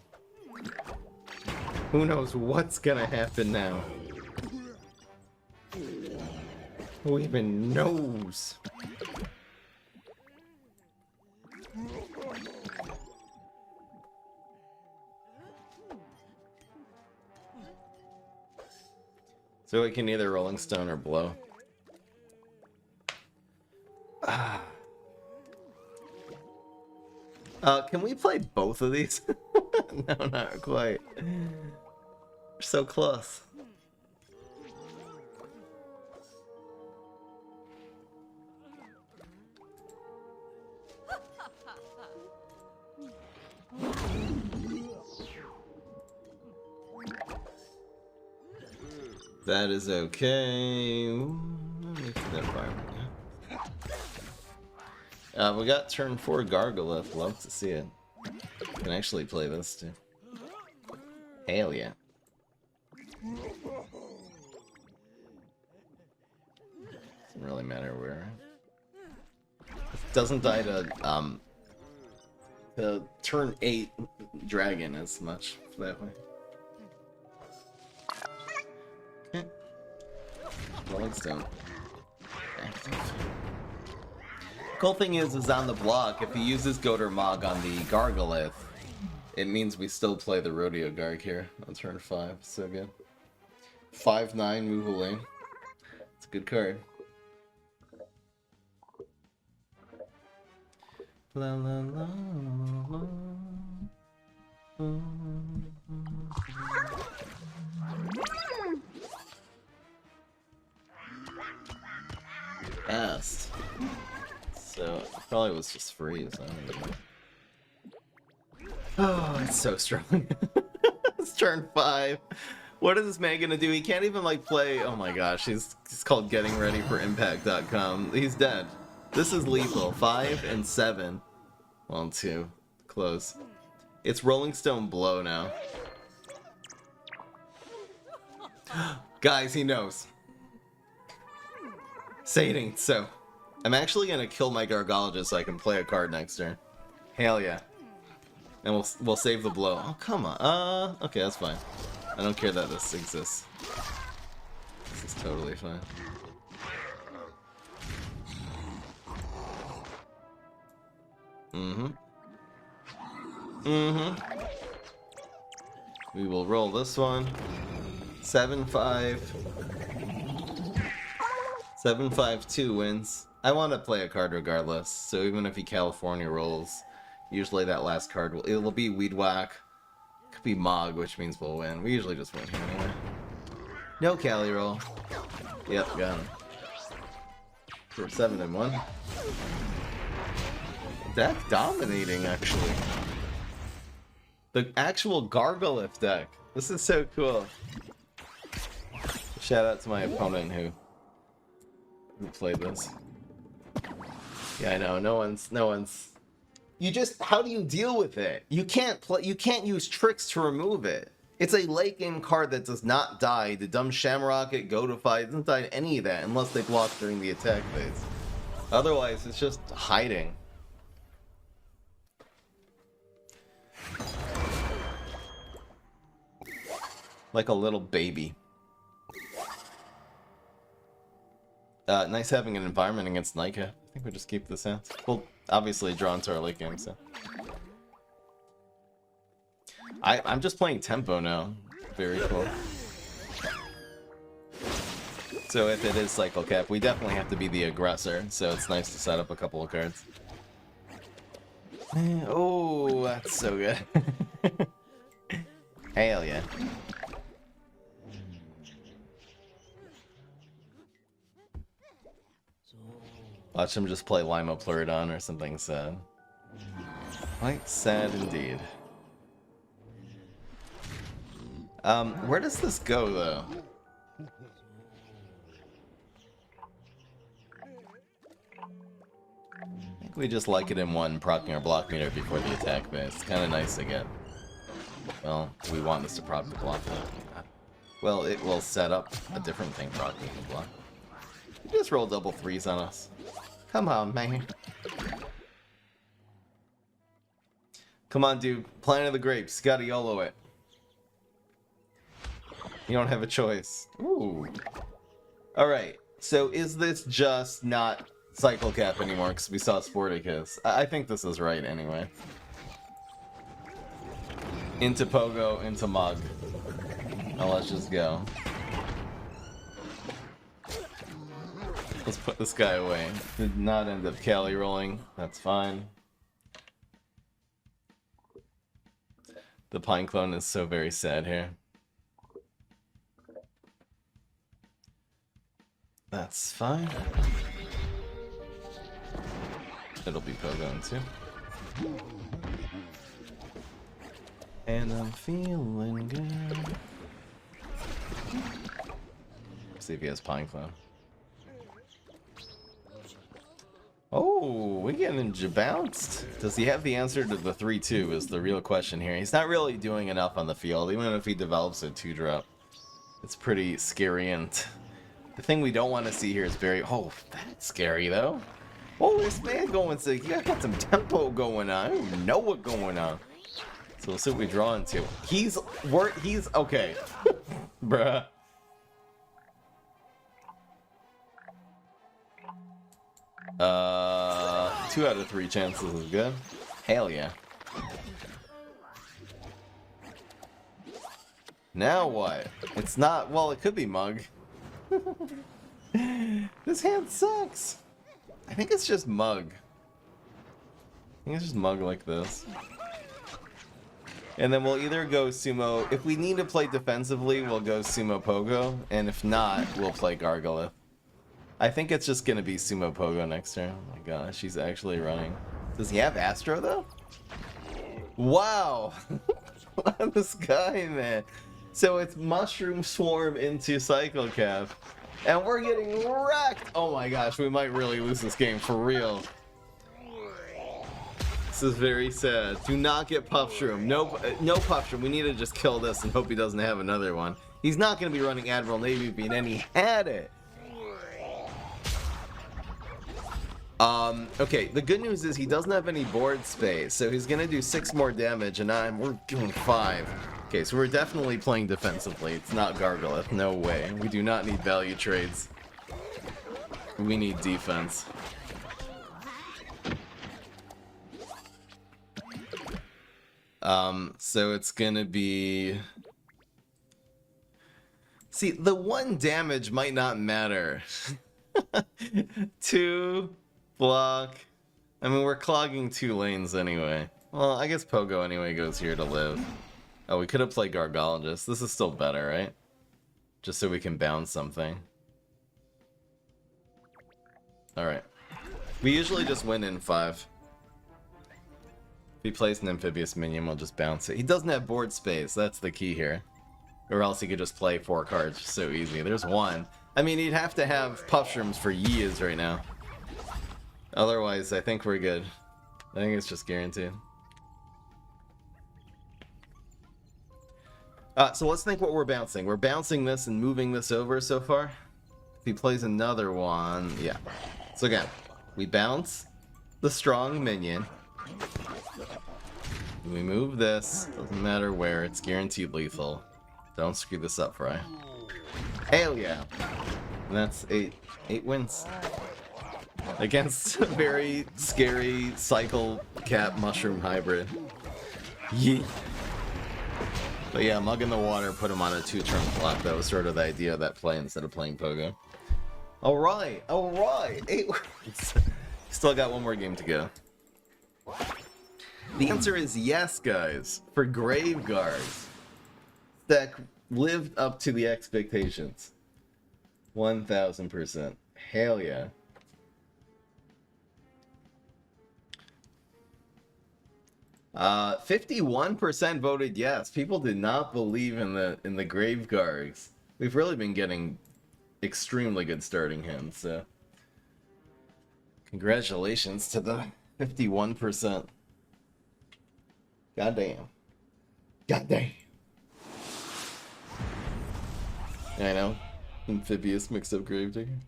Who knows what's gonna happen now? Who even knows? So we can either Rolling Stone or blow. Can we play both of these? No, not quite. We're so close. That is okay. Let me get that fire. We got turn 4 Gargolith. Love to see it. Can actually play this too. Hell yeah. Doesn't really matter where. It doesn't die to turn 8 dragon as much that way. Okay. Rolling Stone. Active. Cool thing is on the block, if he uses Goater Mog on the Gargolith, it means we still play the Rodeo Garg here on turn 5. So good. 5/9 Moogling. It's a good card. La la la la. Fast. So it probably was just freeze. I don't even know. Oh, it's so strong. It's turn 5. What is this man gonna do? He can't even like play. Oh my gosh, he's called getting ready for impact.com. He's dead. This is lethal. 5 and 7. 1, 2. Close. It's Rolling Stone blow now. Guys, he knows. Sating, so. I'm actually gonna kill my Gargologist so I can play a card next turn. Hell yeah. And we'll save the blow. Oh, come on. Okay, that's fine. I don't care that this exists. This is totally fine. We will roll this one. 7-5. 7-5-2 wins. I want to play a card regardless, so even if he California rolls, usually that last card it'll be Weed Whack. Could be Mog, which means we'll win. We usually just win here anyway. No Cali roll. Yep, got him. For 7-1. Deck dominating, actually. The actual Gargolith deck. This is so cool. Shout out to my opponent who played this. Yeah, I know. No one's. You just. How do you deal with it? You can't play. You can't use tricks to remove it. It's a late game card that does not die. The dumb Shamrock, it Godify, doesn't die to any of that unless they block during the attack phase. Otherwise, it's just hiding. Like a little baby. Nice having an environment against Nika. I think we just keep this in. We'll obviously draw into our late game, so. I'm just playing tempo now. Very cool. So if it is Cycle Cap, we definitely have to be the aggressor, so it's nice to set up a couple of cards. Oh, that's so good. Hell yeah. Watch him just play Limo Pleurodon or something sad. Quite sad indeed. Where does this go, though? I think we just like it in one, proccing our block meter before the attack phase. It's kind of nice to get. Well, we want this to proc the block. Well, it will set up a different thing proccing the block. You just roll double threes on us. Come on, man. Come on, dude. Planet of the Grapes. Gotta YOLO it. You don't have a choice. Ooh. Alright. So is this just not Cycle Cap anymore? Because we saw Sporticus. I think this is right anyway. Into Pogo, into Mug. Now let's just go. Let's put this guy away. Did not end up Cali rolling. That's fine. The Pine Clone is so very sad here. That's fine. It'll be Pogo too. And I'm feeling good. See if he has Pine Clone. Oh, we getting bounced. Does he have the answer to the 3-2 is the real question here. He's not really doing enough on the field, even if he develops a 2-drop. It's pretty scary, and the thing we don't want to see here is very... Oh, that's scary, though. Oh, this man going to... You got some tempo going on. I don't even know what's going on. So we'll see what we draw into. He's... Okay. Bruh. 2 out of 3 chances is good. Hell yeah. Now what? It's not... Well, it could be Mug. This hand sucks. I think it's just Mug. I think it's just Mug like this. And then we'll either go Sumo... If we need to play defensively, we'll go Sumo Pogo. And if not, we'll play Gargolith. I think it's just gonna be Sumo Pogo next turn. Oh my gosh, he's actually running. Does he have Astro though? Wow! Look at this guy, man. So it's Mushroom Swarm into Cycle Cap. And we're getting wrecked! Oh my gosh, we might really lose this game for real. This is very sad. Do not get Puffshroom. No Puffshroom. We need to just kill this and hope he doesn't have another one. He's not gonna be running Admiral Navy Beam, and he had it! Okay, the good news is he doesn't have any board space, so he's gonna do 6 more damage, and we're doing 5. Okay, so we're definitely playing defensively. It's not Gargolith, no way. We do not need value trades. We need defense. So it's gonna be... See, the 1 damage might not matter. 2... Block. I mean, we're clogging 2 lanes anyway. Well, I guess Pogo anyway goes here to live. Oh, we could have played Gargologist. This is still better, right? Just so we can bounce something. Alright. We usually just win in 5. If he plays an amphibious minion, we'll just bounce it. He doesn't have board space. That's the key here. Or else he could just play 4 cards so easy. There's 1. I mean, he'd have to have Puffshrooms for years right now. Otherwise, I think we're good. I think it's just guaranteed. So let's think what we're bouncing. We're bouncing this and moving this over so far. If he plays another one, yeah. So again, we bounce the strong minion. We move this. Doesn't matter where. It's guaranteed lethal. Don't screw this up, Fry. Hell yeah. And that's 8 wins. Against a very scary Cycle Cap Mushroom hybrid. Yeet. But yeah, Mug in the water, put him on a 2-turn clock. That was sort of the idea of that play instead of playing Pogo. Alright, alright. Still got one more game to go. The answer is yes, guys. For Grave Guards. Deck lived up to the expectations. 1000%. Hell yeah. Uh, 51% voted yes. People did not believe in the Grave Guards. We've really been getting extremely good starting hands, so congratulations to the 51%. Goddamn. Goddamn. I know. Amphibious mixed up Gravedigger.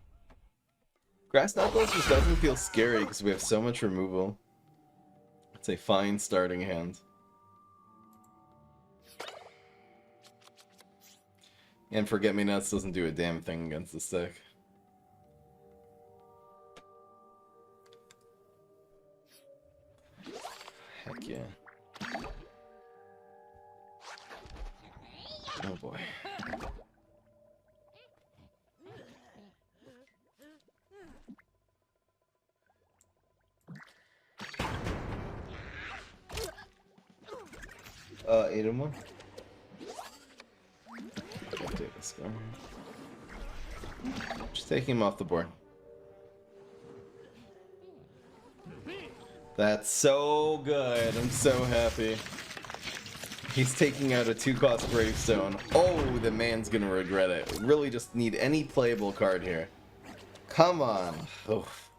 Grass Knuckles just doesn't feel scary because we have so much removal. It's a fine starting hand. And Forget-Me-Nuts doesn't do a damn thing against this deck. Heck yeah. Oh boy. Ate him one. Take this guy. Just taking him off the board. That's so good. I'm so happy. He's taking out a 2-cost gravestone. Oh, the man's gonna regret it. We really just need any playable card here. Come on. Oof.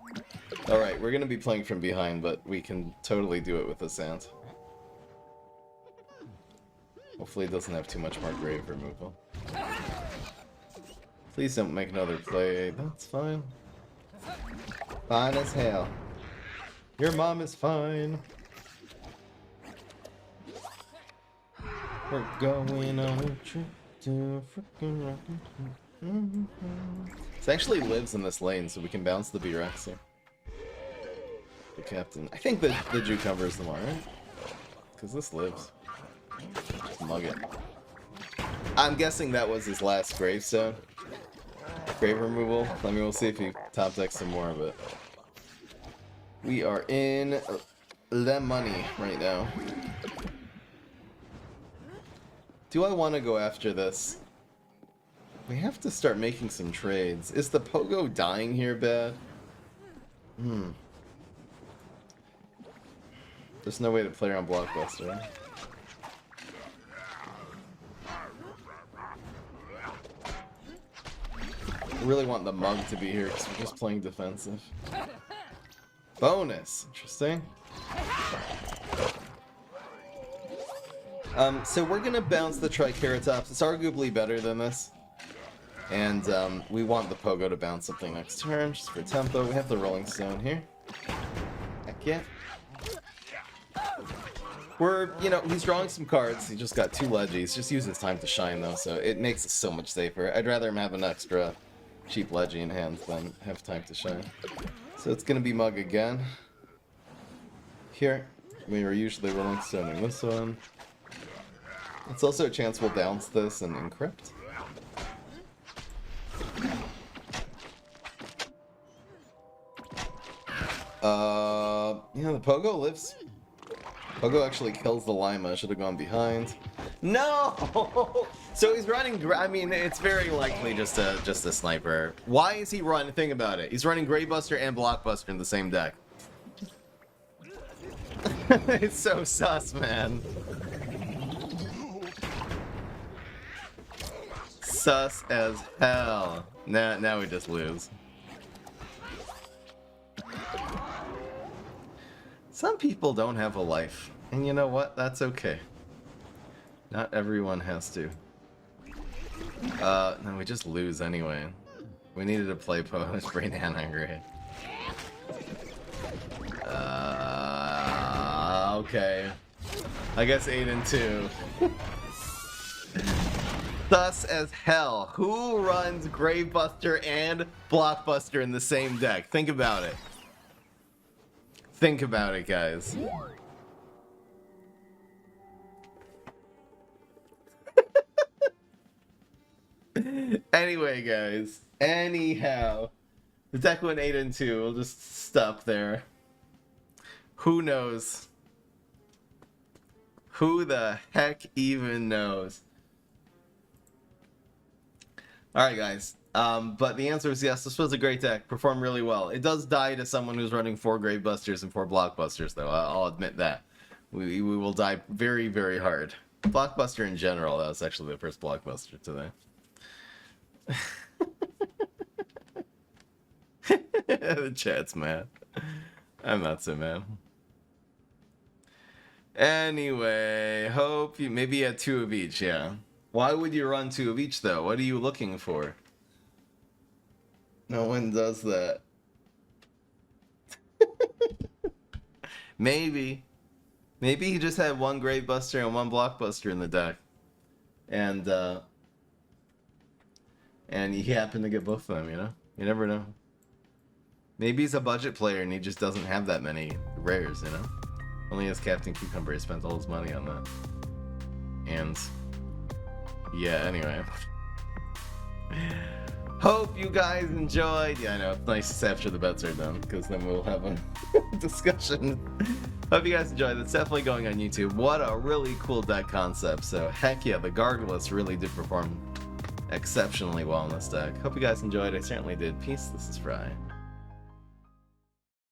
Alright, we're gonna be playing from behind, but we can totally do it with this hand. Hopefully it doesn't have too much more grave removal. Please don't make another play. That's fine. Fine as hell. Your mom is fine. We're going on a trip to frickin' Rocky. This actually lives in this lane, so we can bounce the B-Rex here. The captain. I think the Jew covers them all, right? Because this lives. Just mug it. I'm guessing that was his last gravestone. Grave removal. I mean, we'll see if he top decks some more, but we are in the money right now. Do I want to go after this? We have to start making some trades. Is the Pogo dying here bad? There's no way to play around Blockbuster. I really want the mug to be here because we're just playing defensive. Bonus! Interesting. So we're gonna bounce the Triceratops. It's arguably better than this. And we want the Pogo to bounce something next turn, just for tempo. We have the Rolling Stone here. Heck yeah. We're, you know, he's drawing some cards. He just got 2 Leggies. Just use his time to shine, though, so it makes us so much safer. I'd rather him have an extra cheap Leggy in hand than have time to shine. So it's gonna be Mug again. Here, we were usually Rolling Stoning this one. It's also a chance we'll bounce this and encrypt. Yeah, the Pogo lives. Pogo actually kills the Lima. Should have gone behind. No! So he's running. I mean, it's very likely just a sniper. Why is he running? Think about it. He's running Gravebuster and Blockbuster in the same deck. It's so sus, man. Sus as hell. Now we just lose. Some people don't have a life. And you know what? That's okay. Not everyone has to. No, we just lose anyway. We needed to play post brain angry. Okay. I guess 8 and 2. Sus as hell. Who runs Gravebuster and Blockbuster in the same deck? Think about it. Think about it, guys. Anyway, guys. Anyhow. The deck went 8-2. We'll just stop there. Who knows? Who the heck even knows? Alright, guys. But the answer is yes, this was a great deck. Performed really well. It does die to someone who's running 4 Gravebusters and 4 Blockbusters, though. I'll admit that. We will die very, very hard. Blockbuster in general, that was actually the first Blockbuster today. The chat's mad. I'm not so mad. Anyway, hope you maybe you had 2 of each, yeah. Why would you run 2 of each, though? What are you looking for? No one does that. Maybe. Maybe he just had 1 Gravebuster and 1 Blockbuster in the deck. And he happened to get both of them, you know? You never know. Maybe he's a budget player and he just doesn't have that many rares, you know? Only has Captain Cucumber, he spent all his money on that. And yeah, anyway. Hope you guys enjoyed. Yeah, I know, it's nice after the bets are done, because then we'll have a discussion. Hope you guys enjoyed. It's definitely going on YouTube. What a really cool deck concept. So heck yeah, the Gargoliths really did perform exceptionally well in this deck. Hope you guys enjoyed. I certainly did. Peace, this is Fry.